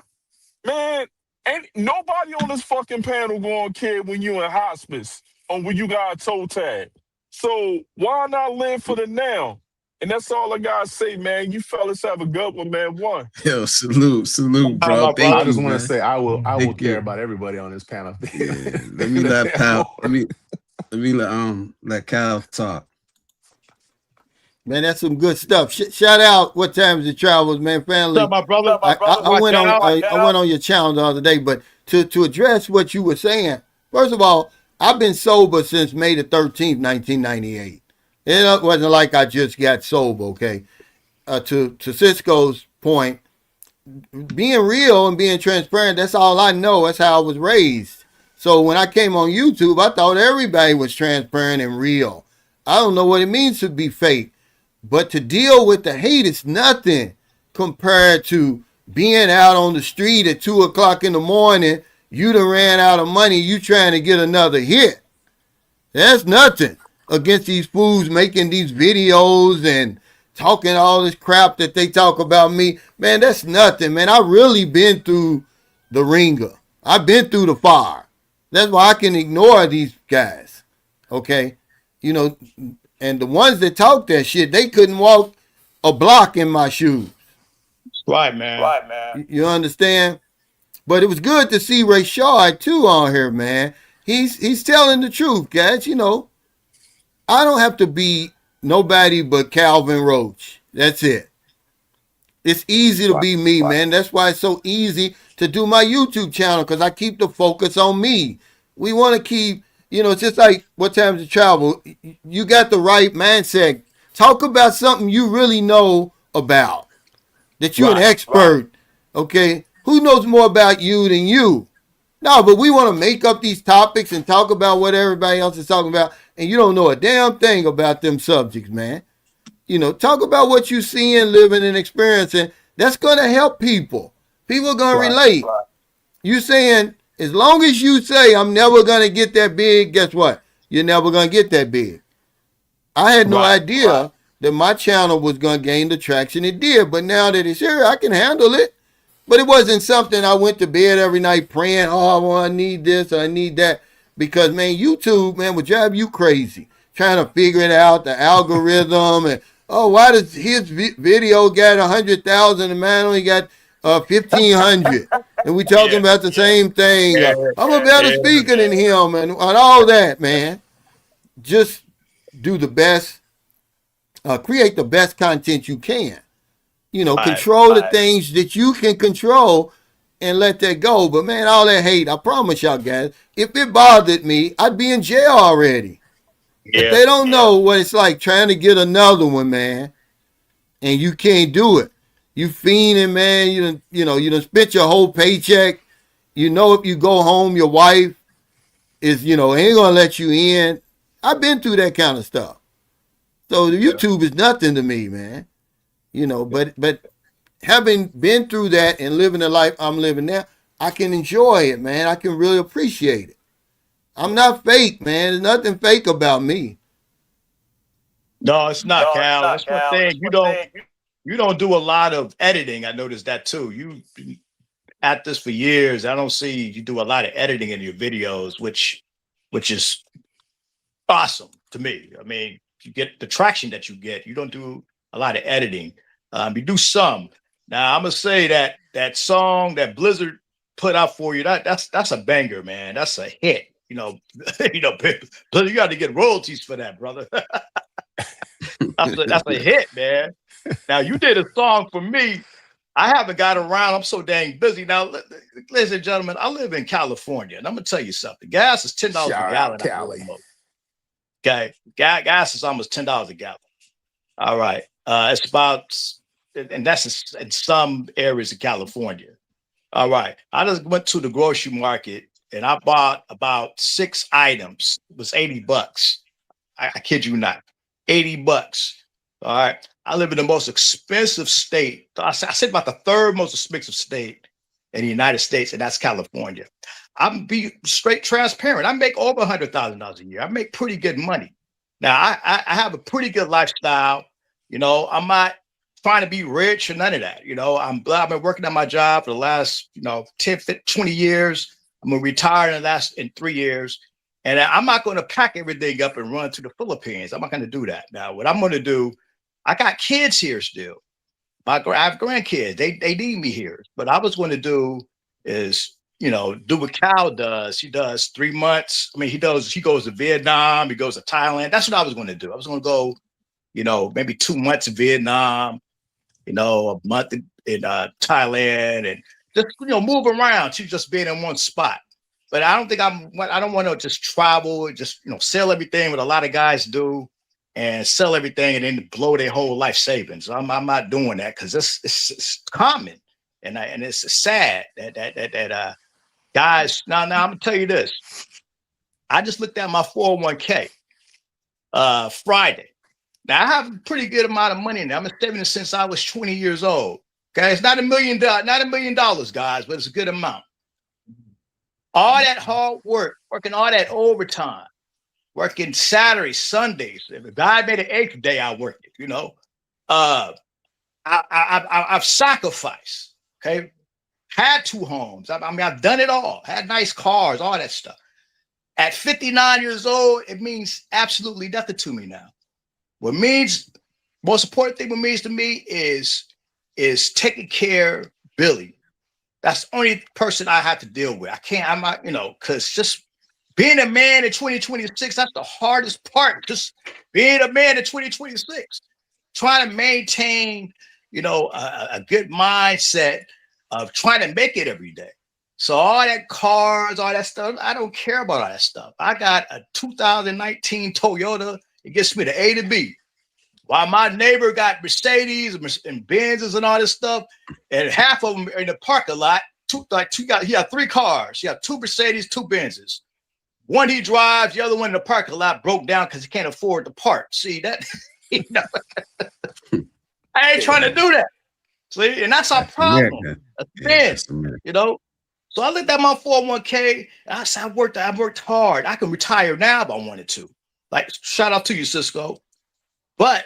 man, ain't nobody on this fucking panel gonna care when you in hospice or when you got a toe tag. So why not live for the now? And that's all I gotta say, man. You fellas have a good one, man. One. Yo, salute, How bro. my I Thank brother? just you, want to man. say I will Thank care you. about everybody on this panel. Yeah, let me They let have Cal. more. Let Cal talk. Man, that's some good stuff. Shout out What Times It Travels, man, What's up, family. my brother? I Watch went on out. I went on your channel the other day, but to address what you were saying, first of all, I've been sober since May the 13th, 1998. It wasn't like I just got sober, okay? To Cisco's point, being real and being transparent, that's all I know. That's how I was raised. So when I came on YouTube, I thought everybody was transparent and real. I don't know what it means to be fake, but to deal with the hate is nothing compared to being out on the street at 2 o'clock in the morning. You done ran out of money. You trying to get another hit. That's nothing against these fools making these videos and talking all this crap that they talk about me. Man, that's nothing, man. I really been through the ringer. I've been through the fire. That's why I can ignore these guys. Okay? You know, and the ones that talk that shit, they couldn't walk a block in my shoes. Right, man. You understand? But it was good to see Ray Shaw too on here, man. He's telling the truth, guys. You know, I don't have to be nobody but Calvin Roach. That's it. It's easy to Right. be me, man. That's why it's so easy to do my YouTube channel, because I keep the focus on me. We want to keep, you know, it's just like What Times to Travel. You got the right mindset Talk about something you really know about, that you're an Right. expert. Okay, who knows more about you than you? No, but we want to make up these topics and talk about what everybody else is talking about, and you don't know a damn thing about them subjects, man. Talk about what you're seeing, living, and experiencing. That's going to help people. People are going to relate. You saying, as long as you say, I'm never going to get that big, guess what? You're never going to get that big. I had no idea that my channel was going to gain the traction it did, but now that it's here, I can handle it. But it wasn't something I went to bed every night praying, oh, well, I need this, or I need that. Because, man, YouTube, man, would drive you crazy. Trying to figure it out, the algorithm, and, oh, why does his video got 100,000 and mine only got 1,500? And we talking about the same thing. I'm a better speaker than him and all that, man. Just do the best, create the best content you can. Control the things that you can control and let that go. But man, all that hate, I promise y'all guys, if it bothered me, I'd be in jail already. But they don't know what it's like trying to get another one, man. And you can't do it. You fiending, man. You done spent your whole paycheck. If you go home, your wife is, ain't gonna let you in. I've been through that kind of stuff. So the YouTube is nothing to me, man. But having been through that and living the life I'm living now, I can enjoy it, man. I can really appreciate it. I'm not fake, man. There's nothing fake about me. No, it's not, Cal. That's one thing. You don't do a lot of editing. I noticed that too. You at this for years. I don't see you do a lot of editing in your videos, which is awesome to me. I mean, you get the traction that you get. You don't do a lot of editing. You do some. Now I'm gonna say that song that Blizzard put out for you, that's a banger, man. That's a hit. Blizzard, you got to get royalties for that, brother. that's a hit, man. Now you did a song for me. I haven't got around. I'm so dang busy. Now, ladies and gentlemen, I live in California, and I'm gonna tell you something. Gas is $10 a gallon. Okay, gas is almost $10 a gallon. All right, it's about, and that's in some areas of California. All right, I just went to the grocery market and I bought about 6 items. It was $80. I kid you not, $80. All right, I live in the most expensive state. I said about the 3rd most expensive state in the United States, and that's California. I'm be straight transparent. I make over $100,000 a year. I make pretty good money. Now I have a pretty good lifestyle. I'm not trying to be rich or none of that. I've been working at my job for the last 10, 20 years. I'm gonna retire in 3 years, and I'm not going to pack everything up and run to the Philippines. I'm not going to do that. Now, what I'm going to do, I got kids here still. I have grandkids. They need me here. What I was going to do is, do what Cal does. He does 3 months. I mean, he goes to Vietnam. He goes to Thailand. That's what I was going to do. I was going to go, maybe 2 months in Vietnam, a month in Thailand, and just move around to just being in one spot. But I don't want to just travel and just sell everything what a lot of guys do and sell everything and then blow their whole life savings. I'm not doing that because it's common and it's sad that guys. Now I'm gonna tell you this. I just looked at my 401k Friday. Now I have a pretty good amount of money in there. I've been saving it since I was 20 years old. Okay, it's not $1 million, guys, but it's a good amount. All that hard work, working all that overtime, working Saturdays, Sundays. If God made an 8th day, I worked it. I've sacrificed. Okay, had 2 homes. I've done it all. Had nice cars, all that stuff. At 59 years old, it means absolutely nothing to me now. Most important thing what means to me is taking care of Billy. That's the only person I have to deal with. I'm not, because just being a man in 2026, that's the hardest part. Just being a man in 2026, trying to maintain, a good mindset of trying to make it every day. So all that cars, all that stuff, I don't care about all that stuff. I got a 2019 Toyota. It gets me to A to B. while my neighbor got Mercedes and Benzes and all this stuff, and half of them are in the parking lot. He had 3 cars. He had 2 Mercedes, 2 Benzes. One he drives, the other one in the parking lot broke down because he can't afford the part. See that? You know, I ain't trying to do that. See, and that's our problem. That's you know. So I looked at my 401k and I said, I worked hard. I can retire now if I wanted to. Like, shout out to you, Cisco. But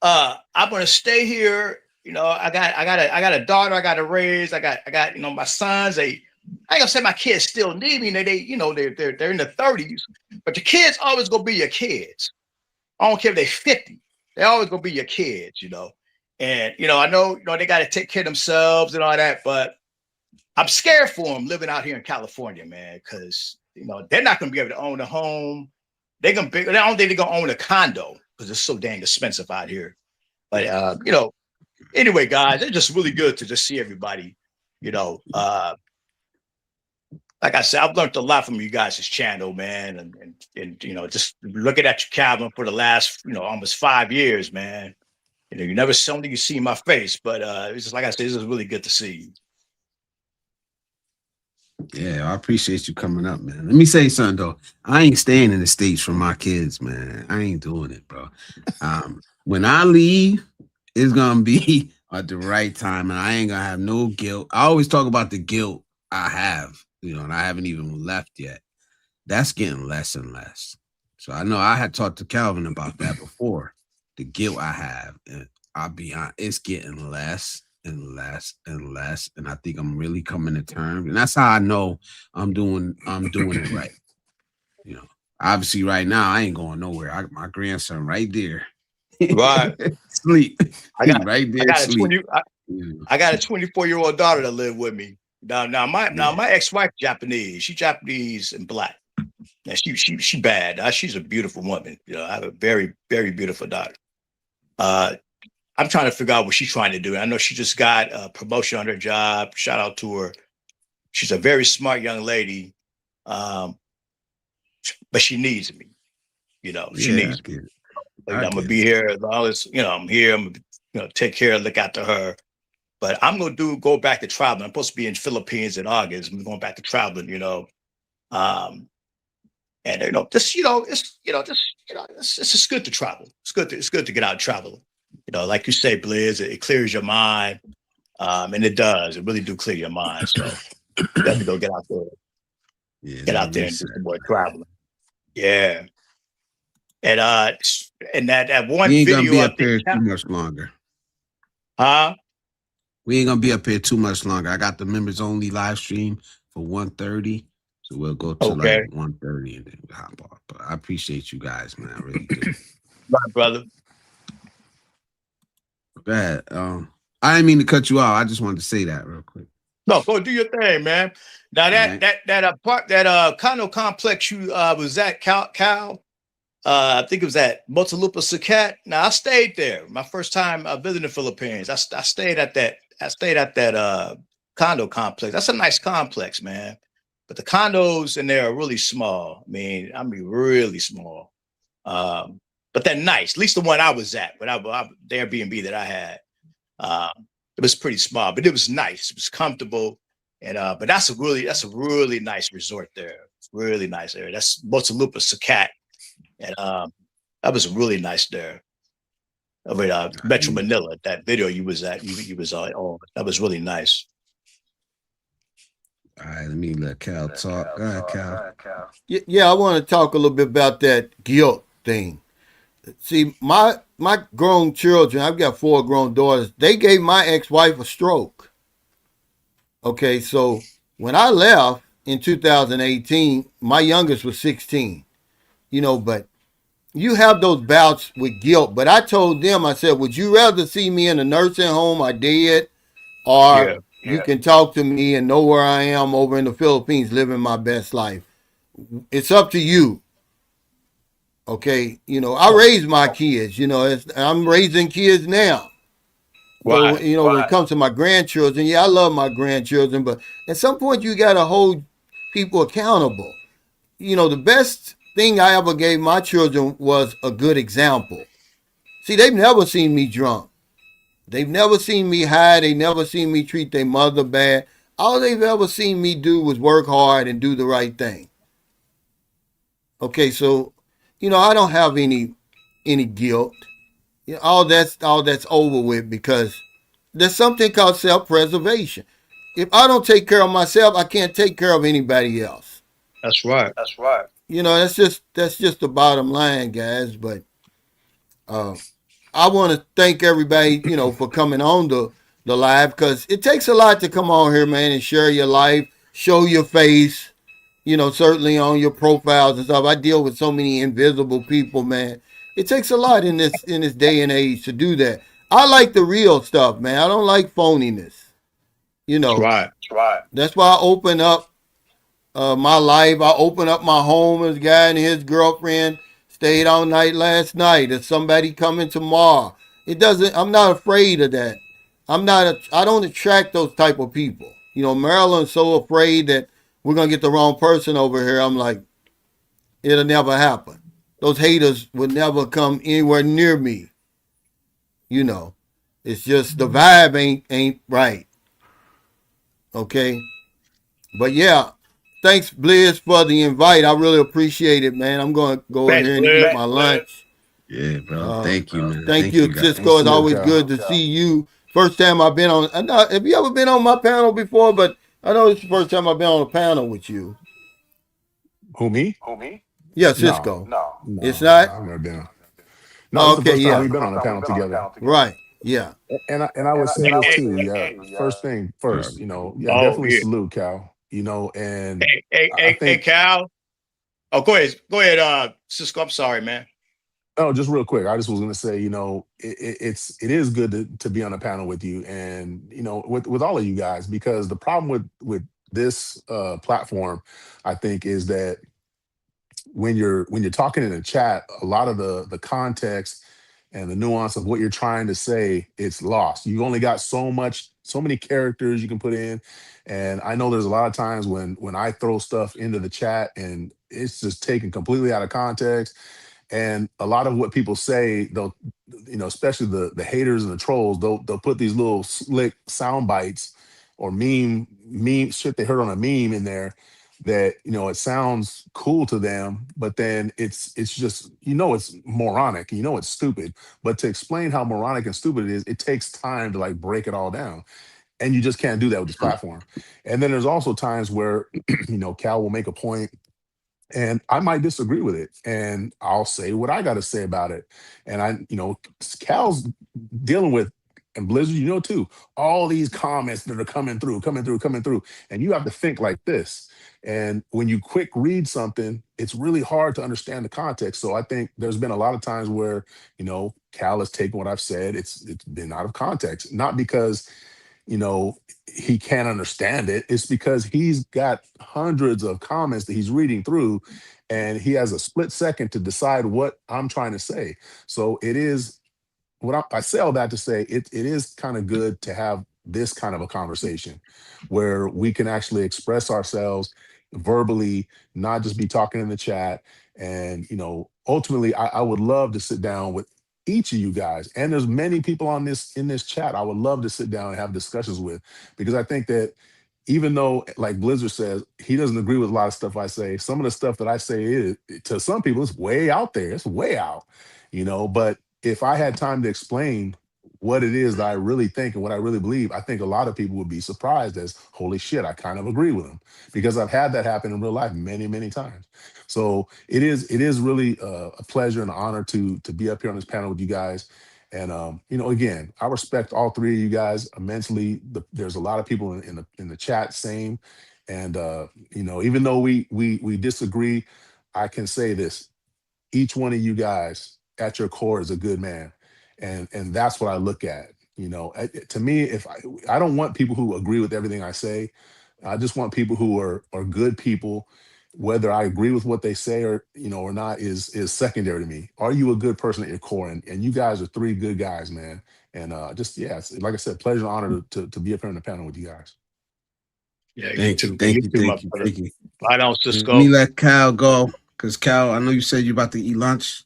I'm gonna stay here. You know, I got a daughter I got to raise. I got, you know, my sons. I ain't gonna say my kids still need me. They're in the 30s, but the kids always gonna be your kids. I don't care if they're 50. They're always gonna be your kids, you know. And you know, I know, you know, they got to take care of themselves and all that, but I'm scared for them living out here in California, man, because you know they're not gonna be able to own a home. I don't think they're gonna own a condo because it's so dang expensive out here. But you know, anyway, guys, it's just really good to just see everybody. You know, like I said, I've learned a lot from you guys' channel, man, and you know, just looking at your Calvin for the last, you know, almost 5 years, man. You know, you never something you see my face, but it's just like I said, this is really good to see you. Yeah, I appreciate you coming up, man. Let me say something though. I ain't staying in the States for my kids, man. I ain't doing it, bro. When I leave, it's gonna be at the right time, and I ain't gonna have no guilt. I always talk about the guilt I have, you know, and I haven't even left yet. That's getting less and less. So I know I had talked to Calvin about that before. The guilt I have, and I'll be honest, it's getting less and less and less, and I think I'm really coming to terms, and that's how I know I'm doing it right. You know, obviously right now I ain't going nowhere. My grandson right there, right, sleep. I got right there. I got a 24-year-old daughter that live with me. Now my ex-wife Japanese. She's Japanese and black. And she bad. She's a beautiful woman. You know, I have a very, very beautiful daughter. I'm trying to figure out what she's trying to do. I know she just got a promotion on her job. Shout out to her. She's a very smart young lady. But she needs me. You know, she needs me. I'm gonna be here as long as, you know, I'm here. I'm gonna, you know, take care, look after her. But I'm gonna go back to traveling. I'm supposed to be in Philippines in August. I'm going back to traveling, you know. And you know, it's just good to travel. It's good to get out and travel. You know, like you say, Blizz, it clears your mind. And it does. It really do clear your mind. So you have to go get out there. Yeah, get out there and do some more traveling. Yeah. And that one we ain't video gonna be up here too much longer. Huh? We ain't gonna be up here too much longer. I got the members only live stream for 1:30. So we'll go to like 1:30 and then we'll hop off. But I appreciate you guys, man. I really do. My brother. Go ahead. I didn't mean to cut you off. I just wanted to say that real quick. No, go do your thing, man. Now that condo complex you was at Cal. I think it was at Motsalupa Sacat. Now I stayed there. My first time visiting the Philippines. I stayed at that condo complex. That's a nice complex, man. But the condos in there are really small. I mean really small. But they're nice. At least the one I was at, the Airbnb that I had. It was pretty small, but it was nice. It was comfortable. And but that's a really nice resort there. It's really nice area. That's Motsalupa Sacat. And that was really nice there. Metro Manila, that video you was at, you was on. That was really nice. All right, let me let Cal talk. Go ahead, Cal. Yeah, I want to talk a little bit about that guilt thing. See, my grown children, I've got 4 grown daughters, they gave my ex-wife a stroke. Okay, so when I left in 2018, my youngest was 16. You know, but you have those bouts with guilt. But I told them, I said, would you rather see me in a nursing home or dead? Or you can talk to me and know where I am over in the Philippines living my best life. It's up to you. Okay, you know, I raised my kids, you know, I'm raising kids now. So, you know, when it comes to my grandchildren, I love my grandchildren, but at some point you got to hold people accountable. You know, the best thing I ever gave my children was a good example. See, they've never seen me drunk. They've never seen me high. They never seen me treat their mother bad. All they've ever seen me do was work hard and do the right thing. Okay, so I don't have any guilt. All that's over with, because there's something called self-preservation. If I don't take care of myself, I can't take care of anybody else. That's right. That's right. That's just the bottom line, guys. But I want to thank everybody, for coming on the live, because it takes a lot to come on here, man, and share your life, show your face, certainly on your profiles and stuff. I deal with so many invisible people, man. It takes a lot in this day and age to do that. I like the real stuff, man. I don't like phoniness. That's right. That's right. That's why I open up my life. I open up my home. This guy and his girlfriend stayed all night last night. There's somebody coming tomorrow. I'm not afraid of that. I don't attract those type of people. Maryland's so afraid that we're going to get the wrong person over here. I'm like, it'll never happen. Those haters would never come anywhere near me. It's just the vibe ain't right. Okay. But yeah, thanks, Blizz, for the invite. I really appreciate it, man. I'm going to go ahead and eat my lunch. Yeah, bro. Thank you, man. Thank you, Cisco. It's always good to see you. First time I've been on. Have you ever been on my panel before? But I know it's the first time I've been on a panel with you. Who, me? Yeah, Cisco. No. It's not? I've never been on. No, it's the first time we've been on a panel together. Right. Yeah. And I would say this too. Yeah. First thing first, definitely salute, Cal. And hey, Cal. Oh, go ahead, Cisco. I'm sorry, man. Oh, just real quick. I just was going to say, it is good to be on a panel with you, and with all of you guys, because the problem with this platform, I think, is that when you're talking in a chat, a lot of the context and the nuance of what you're trying to say, it's lost. You've only got so many characters you can put in. And I know there's a lot of times when I throw stuff into the chat and it's just taken completely out of context. And a lot of what people say, they'll, especially the haters and the trolls, they'll put these little slick sound bites or meme shit they heard on a meme in there that, it sounds cool to them, but then it's just, it's moronic, it's stupid. But to explain how moronic and stupid it is, it takes time to like break it all down. And you just can't do that with this platform. And then there's also times where, Cal will make a point and I might disagree with it, and I'll say what I got to say about it. And Cal's dealing with, and Blizzard, too, all these comments that are coming through, and you have to think like this. And when you quick read something, it's really hard to understand the context. So I think there's been a lot of times where, Cal has taken what I've said, it's been out of context, not because he can't understand it. It's because he's got hundreds of comments that he's reading through, and he has a split second to decide what I'm trying to say. So it is what I say all that to say it is kind of good to have this kind of a conversation where we can actually express ourselves verbally, not just be talking in the chat. And ultimately, I would love to sit down with each of you guys, and there's many people in this chat I would love to sit down and have discussions with, because I think that even though, like Blizzard says, he doesn't agree with a lot of stuff I say, some of the stuff that I say is, to some people, it's way out there, it's way out, but if I had time to explain what it is that I really think and what I really believe, I think a lot of people would be surprised as, holy shit, I kind of agree with him, because I've had that happen in real life many, many times. So it is really a pleasure and an honor to be up here on this panel with you guys. And again, I respect all three of you guys immensely. There's a lot of people in the chat, same. And even though we disagree, I can say this: each one of you guys at your core is a good man, and that's what I look at. To me, if I don't want people who agree with everything I say. I just want people who are good people. Whether I agree with what they say or not is secondary to me. Are you a good person at your core? And you guys are three good guys, man. And it's, like I said, pleasure and honor to be up here on the panel with you guys. Yeah, thank you. Right on, Cisco. Let me let Cal go, because Cal, I know you said you're about to eat lunch.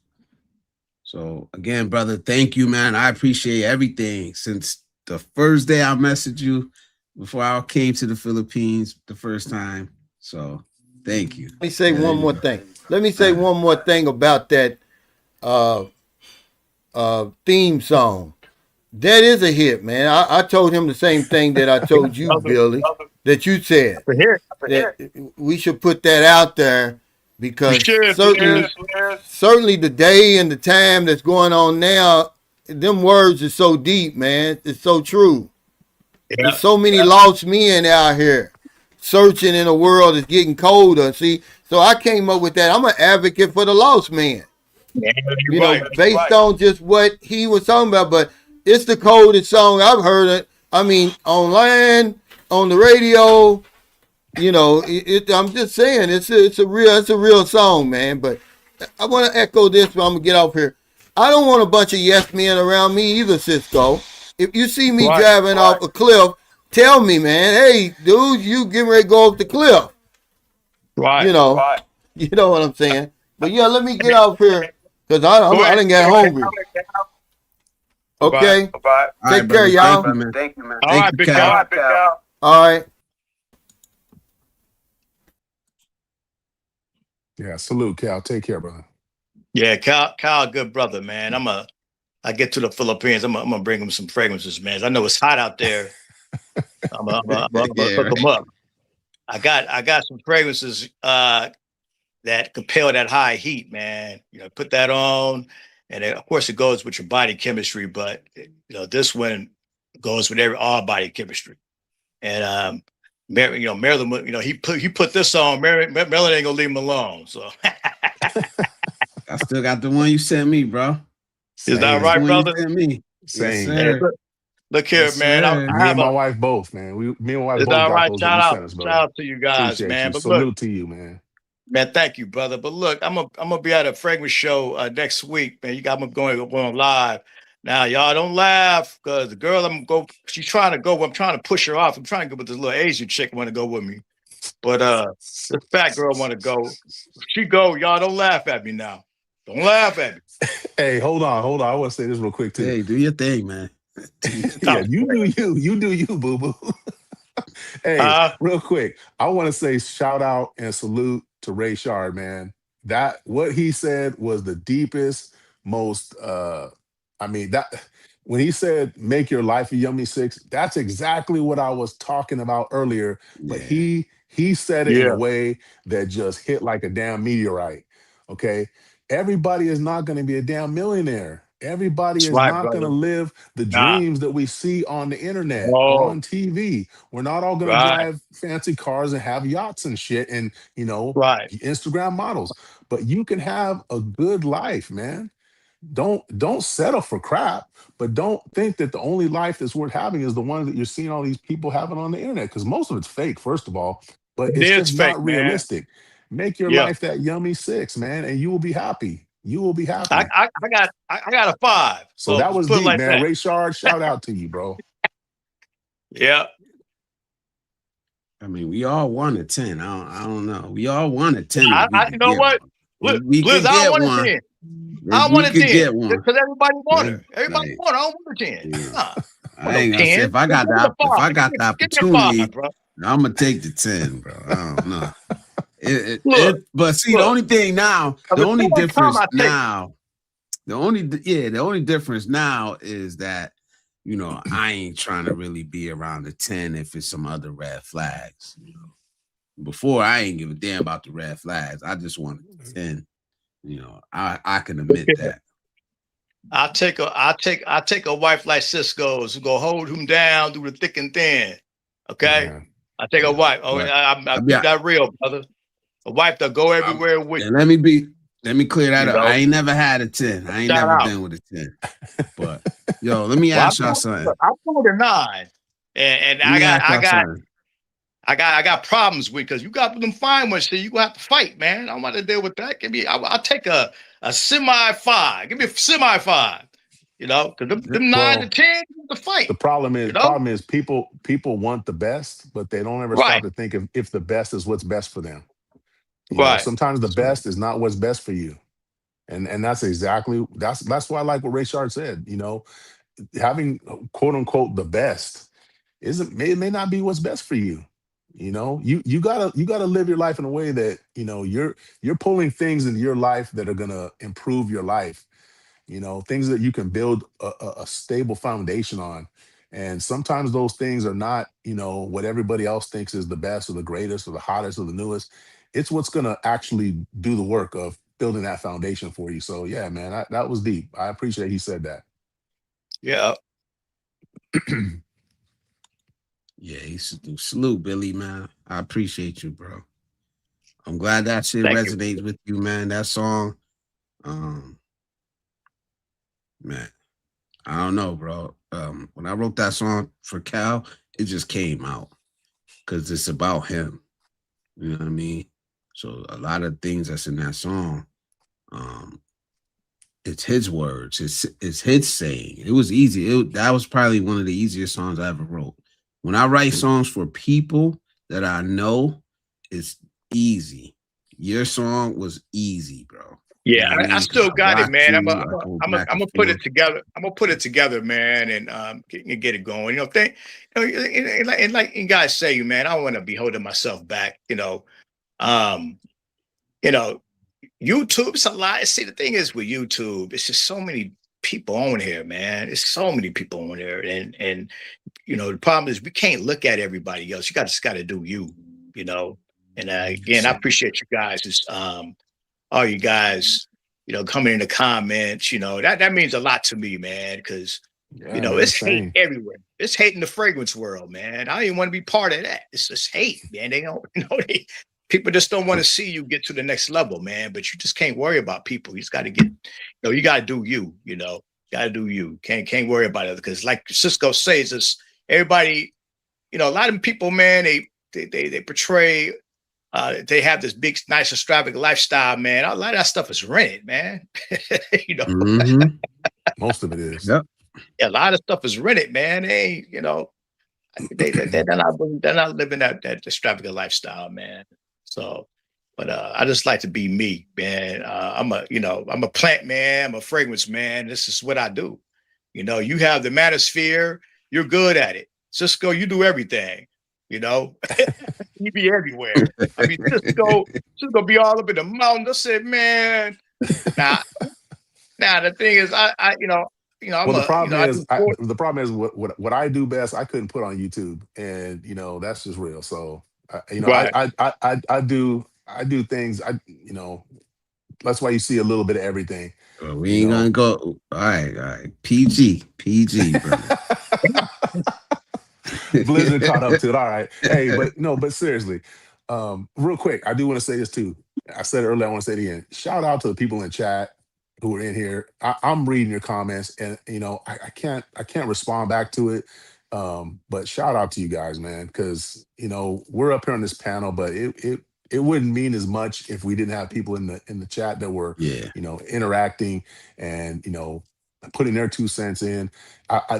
So again, brother, thank you, man. I appreciate everything since the first day I messaged you before I came to the Philippines the first time. So thank you. Let me say one more thing. Let me say one more thing about that theme song. That is a hit, man. I told him the same thing that I told you, Billy, that you said. That we should put that out there because certainly the day and the time that's going on now, them words are so deep, man. It's so true. There's so many lost men out here searching in a world that's getting colder. See, so I came up with that. I'm an advocate for the lost man. You know, based on just what he was talking about, but it's the coldest song I've heard it. I mean, online, on the radio, you know, I'm just saying it's a real song, man. But I want to echo this, but I'm gonna get off here. I don't want a bunch of yes men around me either, Cisco. If you see me driving off a cliff, tell me, man. Hey, dude, you getting ready to go off the cliff? Right. You know what I'm saying. But yeah, let me get off here because I didn't get hungry. Okay. Bye. Take care, y'all. Thank you, man. All right, big Cal. All right. Yeah, salute, Cal. Take care, brother. Yeah, Cal, good brother, man. I get to the Philippines. I'm gonna bring him some fragrances, man. I know it's hot out there. I'm gonna hook him up. I got some fragrances that compel that high heat, man. You know, put that on, and of course it goes with your body chemistry. But you know, this one goes with all body chemistry. And Maryland, you know, he put this on. Maryland ain't gonna leave him alone. So I still got the one you sent me, bro. Is that right, brother? You sent me. Same. Yes, sir. Look here, Yes, man. Me and my wife both, man. Me and my wife Is both that got right? those Shout out to you guys, Appreciate man. you. But Salute look, to you, man. man, thank you, brother. But look, I'm gonna be at a fragrance show next week, man. I'm going live. Now, y'all don't laugh because the girl she's trying to go. I'm trying to push her off. I'm trying to go with this little Asian chick want to go with me. But this fat girl want to go. She go, y'all don't laugh at me now. Don't laugh at me. Hey, hold on. I want to say this real quick too. Hey, do your thing, man. Yeah, you do you, boo boo. Hey, real quick, I want to say shout out and salute to Ray Shard, man. That what he said was the deepest, most when he said make your life a yummy six, that's exactly what I was talking about earlier. But he said it in a way that just hit like a damn meteorite. Okay. Everybody is not going to be a damn millionaire. Everybody is not going to live the dreams that we see on the internet or on TV. We're not all going to drive fancy cars and have yachts and shit and, you know, Instagram models. But you can have a good life, man. Don't settle for crap, but don't think that the only life that's worth having is the one that you're seeing all these people having on the internet, because most of it's fake, first of all, but it's just fake, not realistic. Make your life that yummy six, man, and you will be happy. You will be happy. I got a 5. So that was deep, like man. that. Ray Shard, shout out to you, bro. Yeah. I mean, we all want a 10. I don't know. We all want a 10. You know what? We Liz, could I get don't want one. a 10. I don't want a 10 because everybody want it. Everybody want it. I don't want a 10. Yeah. I ain't gonna say if I got the opportunity, I'm gonna take the 10, bro. I don't know. But see, the only thing now, the only difference now is that, you know, I ain't trying to really be around the 10 if it's some other red flags. You know, before I ain't give a damn about the red flags. I just wanted the 10. You know, I can admit that. I'll take a wife like Cisco's who go hold him down through the thick and thin. Okay, yeah. I take a wife. Oh, I be that real, brother. A wife that go everywhere with you. Let me clear that up. I ain't never had a 10. I ain't never been with a 10. But yo, let me ask y'all something. I'm 49, and I got problems with, because you got them fine ones. So you gonna have to fight, man. I don't want to deal with that. I'll take a semi 5. Give me a semi 5. You know, because them 9 to 10 the fight. The problem is people want the best, but they don't ever stop to think if the best is what's best for them. You know, sometimes the best is not what's best for you. And that's why I like what Ray Shard said. Having quote unquote the best it may not be what's best for you. You gotta live your life in a way that you're pulling things into your life that are gonna improve your life. Things that you can build a stable foundation on. And sometimes those things are not what everybody else thinks is the best or the greatest or the hottest or the newest. It's what's gonna actually do the work of building that foundation for you. So yeah, man, that was deep. I appreciate he said that. Yeah. Yeah, salute, Billy, man. I appreciate you, bro. I'm glad that shit Thank you. resonates with you, man. That song, man, I don't know, bro. When I wrote that song for Cal, it just came out because it's about him. You know what I mean? So a lot of things that's in that song, it's his words. It's his saying. It was easy. That was probably one of the easiest songs I ever wrote. When I write songs for people that I know, it's easy. Your song was easy, bro. Yeah, You know what I mean? 'Cause still got it, rocked man. you, I go I'm back gonna and put forth. it together. I'm gonna put it together, man, and get it going. And like you guys say, man, I don't want to be holding myself back. Um, you know, YouTube's a lot. See, the thing is with YouTube, it's just so many people on here, man. It's so many people on there, and the problem is we can't look at everybody else. You just got to do you, you know. And again, I appreciate you guys. All you guys, coming in the comments, that means a lot to me, man, because Yeah, man, it's hate same. everywhere. It's hate in the fragrance world, man. I don't even want to be part of that. It's just hate, man. They don't, people just don't want to see you get to the next level, man. But you just can't worry about people. You just got to you got to do you, got to do you. Can't worry about it because, like Cisco says, it's everybody, a lot of people, man, they portray they have this big, nice, extravagant lifestyle, man. A lot of that stuff is rented, man. Mm-hmm. Most of it is. Yep. A lot of stuff is rented, man. They're not living that extravagant lifestyle, man. So, but I just like to be me, man. I'm a plant man. I'm a fragrance man. This is what I do. You have the Manosphere. You're good at it. Cisco, you do everything. You be everywhere. I mean, Cisco be all up in the mountains. I said, man. Now, the thing is, I'm Well, the problem I do is, sport. what I do best, I couldn't put on YouTube, and that's just real. So, Right. I do things. That's why you see a little bit of everything. Well, we ain't gonna go. All right. PG, brother. Blizzard caught up to it. All right. Hey, but seriously, real quick, I do want to say this too. I said it earlier, I want to say it again. Shout out to the people in chat who are in here. I'm reading your comments, and I can't respond back to it. But shout out to you guys, man, because we're up here on this panel, but it wouldn't mean as much if we didn't have people in the chat that were interacting and putting their 2 cents in.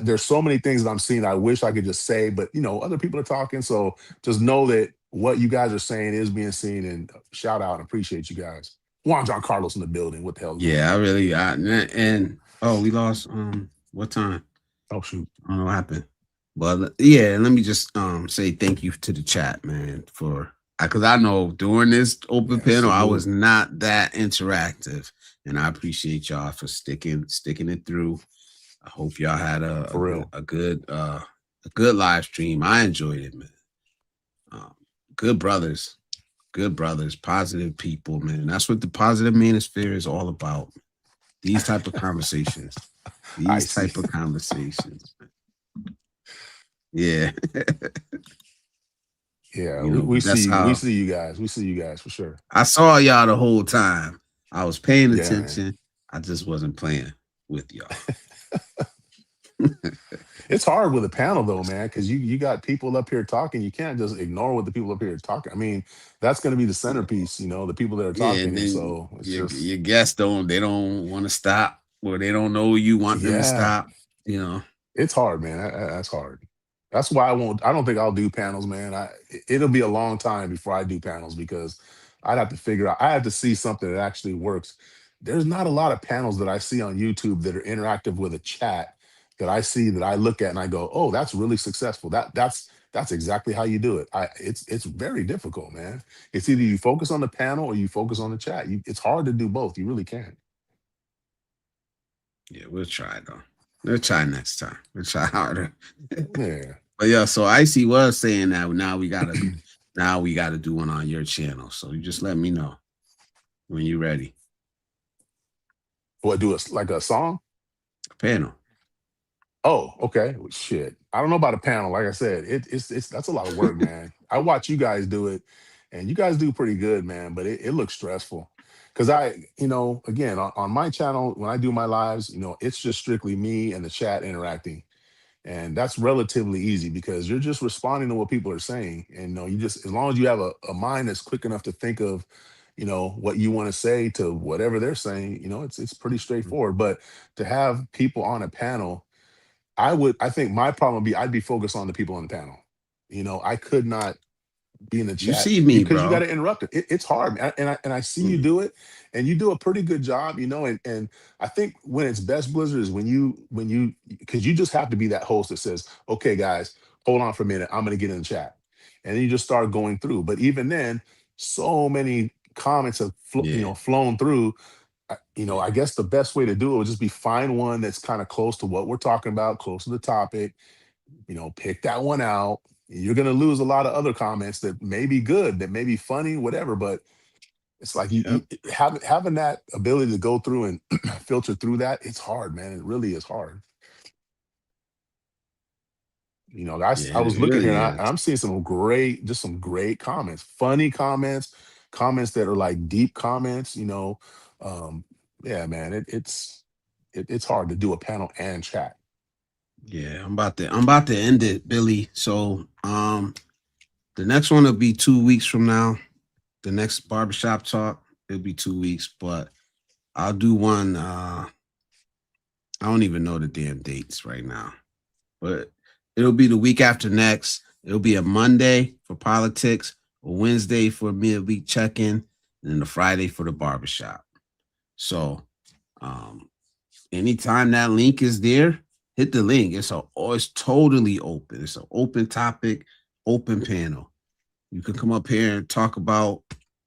There's so many things that I'm seeing I wish I could just say, but other people are talking. So just know that what you guys are saying is being seen, and shout out and appreciate you guys. Juan John Carlos in the building. What the hell? Yeah, we lost what time? Oh shoot. I don't know what happened. But yeah, let me just say thank you to the chat, man, for because I know during this open panel I was not that interactive, and I appreciate y'all for sticking it through. I hope y'all had a good live stream. I enjoyed it, man. Good brothers, positive people, man. That's what the positive manosphere is all about. These type of conversations. Yeah. Yeah, we see you guys. We see you guys for sure. I saw y'all the whole time. I was paying attention. Man. I just wasn't playing with y'all. It's hard with a panel though, man, because you got people up here talking. You can't just ignore what the people up here are talking. I mean, that's going to be the centerpiece, the people that are talking. And so it's your guests don't want to stop, or they don't know you want them to stop. It's hard, man. That's hard. That's why I don't think I'll do panels, man. It'll be a long time before I do panels because I'd have to figure out. I have to see something that actually works. there's not a lot of panels that I see on YouTube that are interactive with a chat that I see that I look at and I go, oh, that's really successful. That's exactly how you do it. It's very difficult, man. It's either you focus on the panel or you focus on the chat. It's hard to do both. You really can't. Yeah, we'll try though. We'll try next time. We'll try harder. Yeah. But yeah, so Icy was saying that now we gotta do one on your channel. So you just let me know when you're ready. What, do it like a song? Panel. Oh, okay. Well, shit. I don't know about a panel. Like I said, it's that's a lot of work, man. I watch you guys do it, and you guys do pretty good, man. But it looks stressful. Cause again, on my channel, when I do my lives, it's just strictly me and the chat interacting. And that's relatively easy because you're just responding to what people are saying. And you just, as long as you have a mind that's quick enough to think of, what you want to say to whatever they're saying, it's pretty straightforward. But to have people on a panel, I think my problem would be I'd be focused on the people on the panel. I could not be in the You chat see me, because you got bro. to interrupt it. It's hard, man. And I see you Mm, do it, and you do a pretty good job, and I think when it's best, Blizzard, is when you because you just have to be that host that says, okay, guys, hold on for a minute, I'm gonna get in the chat, and then you just start going through. But even then, so many comments have yeah, flown through. I yeah. guess the best way to do it would just be find one that's kind of close to what we're talking about, close to the topic, pick that one out. You're going to lose a lot of other comments that may be good, that may be funny, whatever. But it's like Yep. having that ability to go through and filter through that. It's hard, man. It really is hard. Yeah, I it was looking here really and is. I'm seeing some great comments, funny comments, comments that are like deep comments. Um, yeah, man. It's hard to do a panel and chat. Yeah, I'm about to end it, Billy. So the next one will be 2 weeks from now. The next barbershop talk, it'll be 2 weeks, but I'll do one. I don't even know the damn dates right now, but it'll be the week after next. It'll be a Monday for politics, a Wednesday for midweek check-in, and then a Friday for the barbershop. So um anytime that link is there, hit the link. It's totally open. It's an open topic, open panel. You can come up here and talk about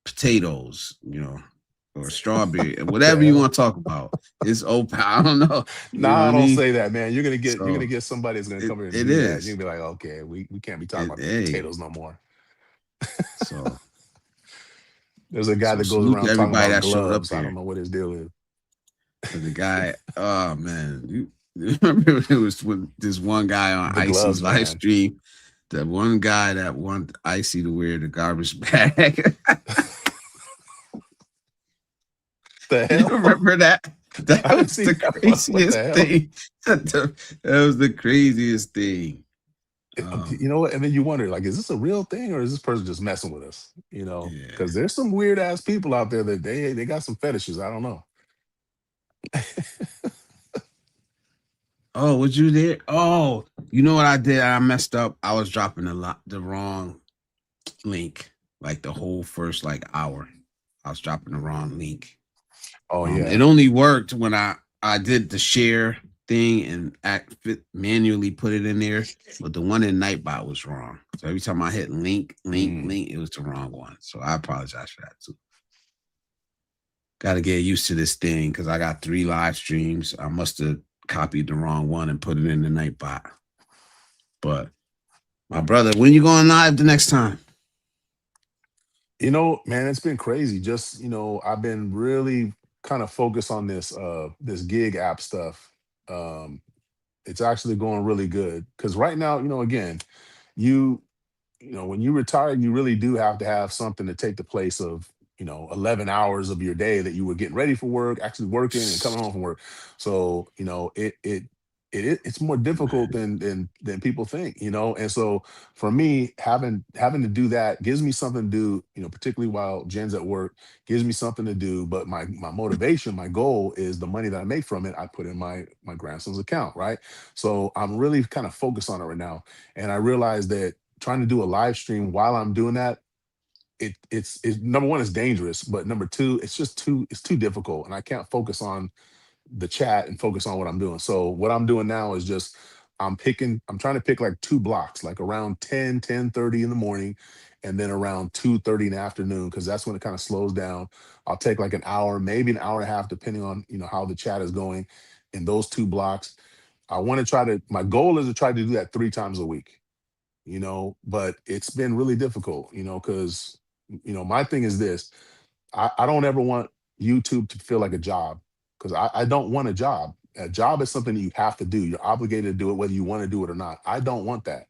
potatoes, or strawberry, The whatever you hell? want to talk about. It's open. I don't know. You know what Nah, I don't mean? say that, man. You're gonna So get somebody that's gonna it come here and it do that. You're is. gonna be like, okay, we can't be talking It about hey. potatoes no more. So There's a guy so that goes salute to around talking everybody about that showed up gloves. I don't here. know what his deal is. Cause the guy, oh man, you remember it was with this one guy on The Icy's gloves, live man. stream. The one guy that wanted Icy to wear the garbage bag. The You hell? remember that? That I didn't was see the that one. What the craziest hell? thing. That was the craziest thing. You know what? And then you wonder, like, is this a real thing or is this person just messing with us? Yeah. Because there's some weird ass people out there that they got some fetishes. I don't know. Oh, was you there? Oh, you know what I did? I messed up. I was dropping the wrong link, like the whole first like hour. I was dropping the wrong link. Oh It yeah. only worked when I did the share thing and manually put it in there, but the one in Nightbot was wrong. So every time I hit link, Mm. it was the wrong one. So I apologize for that too. Got to get used to this thing because I got 3 live streams. I must have copied the wrong one and put it in the Nightbot. But my brother, when you going live the next time? Man, it's been crazy. Just, I've been really kind of focused on this gig app stuff. Um, it's actually going really good because right now, again, you when you retire, you really do have to have something to take the place of 11 hours of your day that you were getting ready for work, actually working and coming home from work. So it's more difficult Man, than people think. And so for me, having to do that gives me something to do, particularly while Jen's at work, gives me something to do. But my motivation, my goal is the money that I make from it, I put in my grandson's account, right? So I'm really kind of focused on it right now. And I realized that trying to do a live stream while I'm doing that, it's number one, it's dangerous, but number two, it's too difficult, and I can't focus on the chat and focus on what I'm doing. So what I'm doing now is just I'm trying to pick like 2 blocks, like around 10:30 in the morning, and then around 2:30 in the afternoon, because that's when it kind of slows down. I'll take like an hour, maybe an hour and a half, depending on how the chat is going in those 2 blocks. I want to my goal is to try to do that 3 times a week, but it's been really difficult, because my thing is this. I don't ever want YouTube to feel like a job, because I don't want a job. A job is something that you have to do. You're obligated to do it whether you want to do it or not. I don't want that,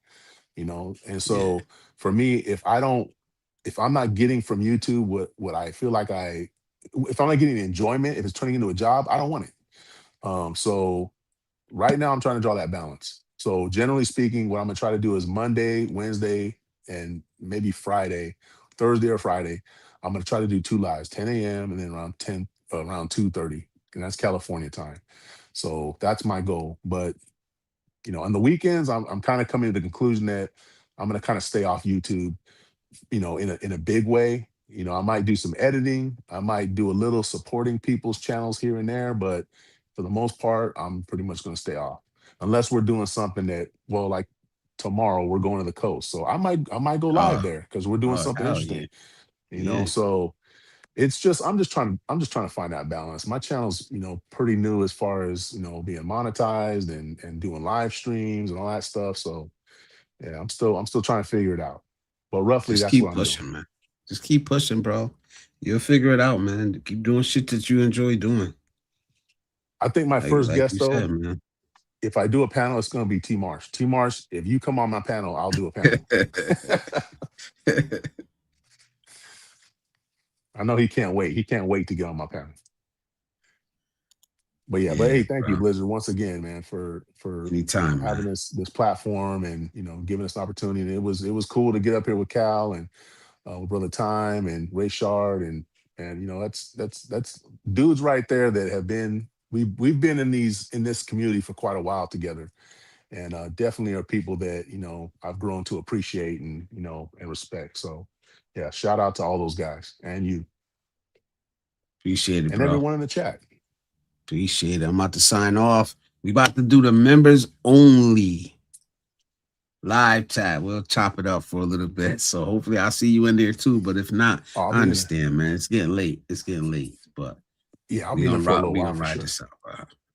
And Yeah. so for me, if I'm not getting from YouTube what I feel like if I'm not getting enjoyment, if it's turning into a job, I don't want it. So right now I'm trying to draw that balance. So generally speaking, what I'm gonna try to do is Monday, Wednesday, and maybe Friday, Thursday or Friday, I'm gonna try to do 2 lives, 10 a.m. and then around 2:30, and that's California time. So that's my goal. But on the weekends, I'm kind of coming to the conclusion that I'm gonna kind of stay off YouTube, in a big way. I might do some editing. I might do a little supporting people's channels here and there, but for the most part, I'm pretty much going to stay off unless we're doing something like tomorrow we're going to the coast. So I might go live Oh, there because we're doing something hell yeah. interesting, Yeah. So it's just I'm just trying to find that balance. My channel's, pretty new as far as, being monetized and doing live streams and all that stuff. So yeah, I'm still trying to figure it out. But roughly Just that's what keep I'm doing. pushing, man. Just keep pushing, bro. You'll figure it out, man. Keep doing shit that you enjoy doing. I think my first Like guest you though, said, man. if I do a panel, it's going to be T Marsh. T Marsh, if you come on my panel, I'll do a panel. I know he can't wait. He can't wait to get on my panel. But yeah, but hey, thank you, Blizzard, once again, man, for Anytime, having man. this platform and giving us an opportunity. And it was cool to get up here with Cal and with Brother Time and Ray Shard and that's dudes right there that have been we've been in this community for quite a while together, and definitely are people that I've grown to appreciate and and respect. So yeah, shout out to all those guys and you. Appreciate it, And bro. everyone in the chat. Appreciate it. I'm about to sign off. We about to do the members only live chat. We'll chop it up for a little bit. So hopefully I'll see you in there too. But if not, I understand, man. It's getting late. But yeah, I'll be in there for a little while. We're gonna ride this out.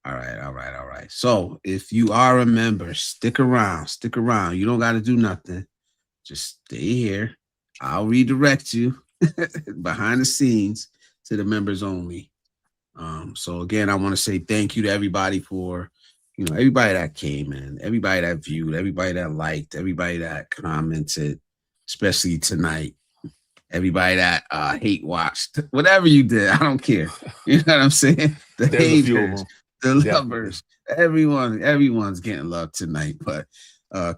All right. So if you are a member, stick around. You don't got to do nothing. Just stay here. I'll redirect you behind the scenes to the members only. So again, I want to say thank you to everybody for, everybody that came in, everybody that viewed, everybody that liked, everybody that commented, especially tonight, everybody that hate watched, whatever you did, I don't care. You know what I'm saying? The haters, the lovers, everyone's getting love tonight. But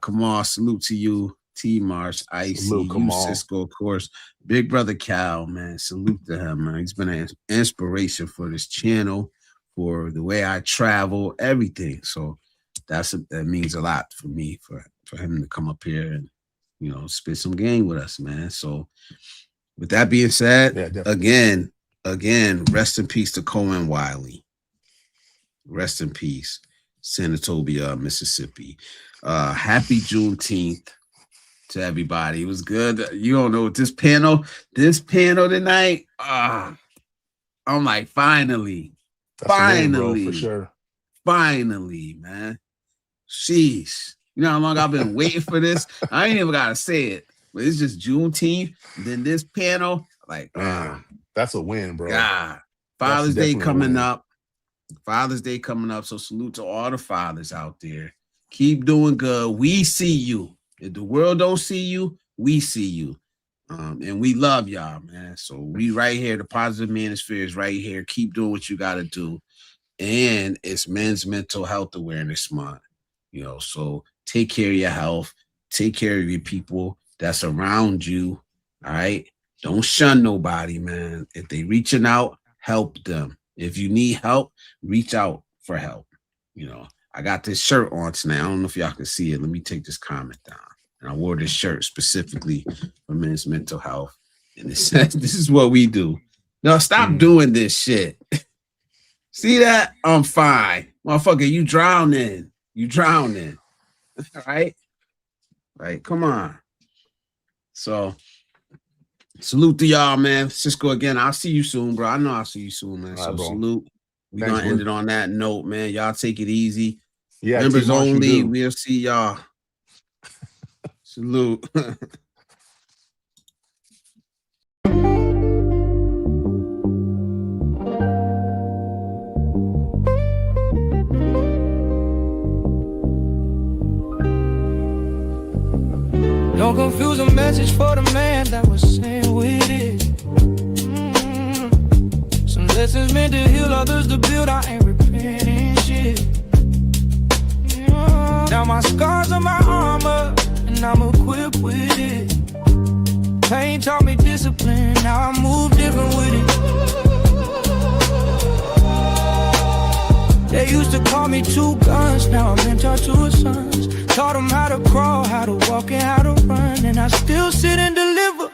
come on, salute to you, T Marsh, Icy, you, Cisco, of course, Big Brother Cal, man. Salute to him, man. He's been an inspiration for this channel, for the way I travel, everything. So that means a lot for me, for him to come up here and spit some game with us, man. So with that being said, again, rest in peace to Cohen Wiley. Rest in peace, Senatobia, Mississippi. Happy Juneteenth to everybody. It was good. You don't know this panel tonight. I'm like, finally, win, bro, for sure. Finally, man. Jeez. You know how long I've been waiting for this? I ain't even gotta say it. But it's just Juneteenth. Then this panel, like, that's a win, bro. God. Father's Day coming up. So salute to all the fathers out there. Keep doing good. We see you. If the world don't see you, we see you. And we love y'all, man. So we right here. The Positive Manosphere is right here. Keep doing what you got to do. And it's Men's Mental Health Awareness Month. So take care of your health. Take care of your people that's around you. All right? Don't shun nobody, man. If they reaching out, help them. If you need help, reach out for help. I got this shirt on tonight. I don't know if y'all can see it. Let me take this comment down. And I wore this shirt specifically for Men's Mental Health. And it says, this is what we do. No, stop doing this shit. See that? I'm fine. Motherfucker, you drowning. You drowning. Right? Right, come on. So, salute to y'all, man. Cisco again. I'll see you soon, bro. I know I'll see you soon, man. So, salute. We're going to end it on that note, man. Y'all take it easy. Yeah, members only. We'll see y'all. Salute. Don't confuse a message for the man that was saying with it. Some lessons meant to heal, others to build. I ain't repenting shit. Now my scars are my armor, and I'm equipped with it. Pain taught me discipline, now I move different with it. They used to call me two guns, now I'm mentor to a sons. Taught them how to crawl, how to walk, and how to run, and I still sit and deliver.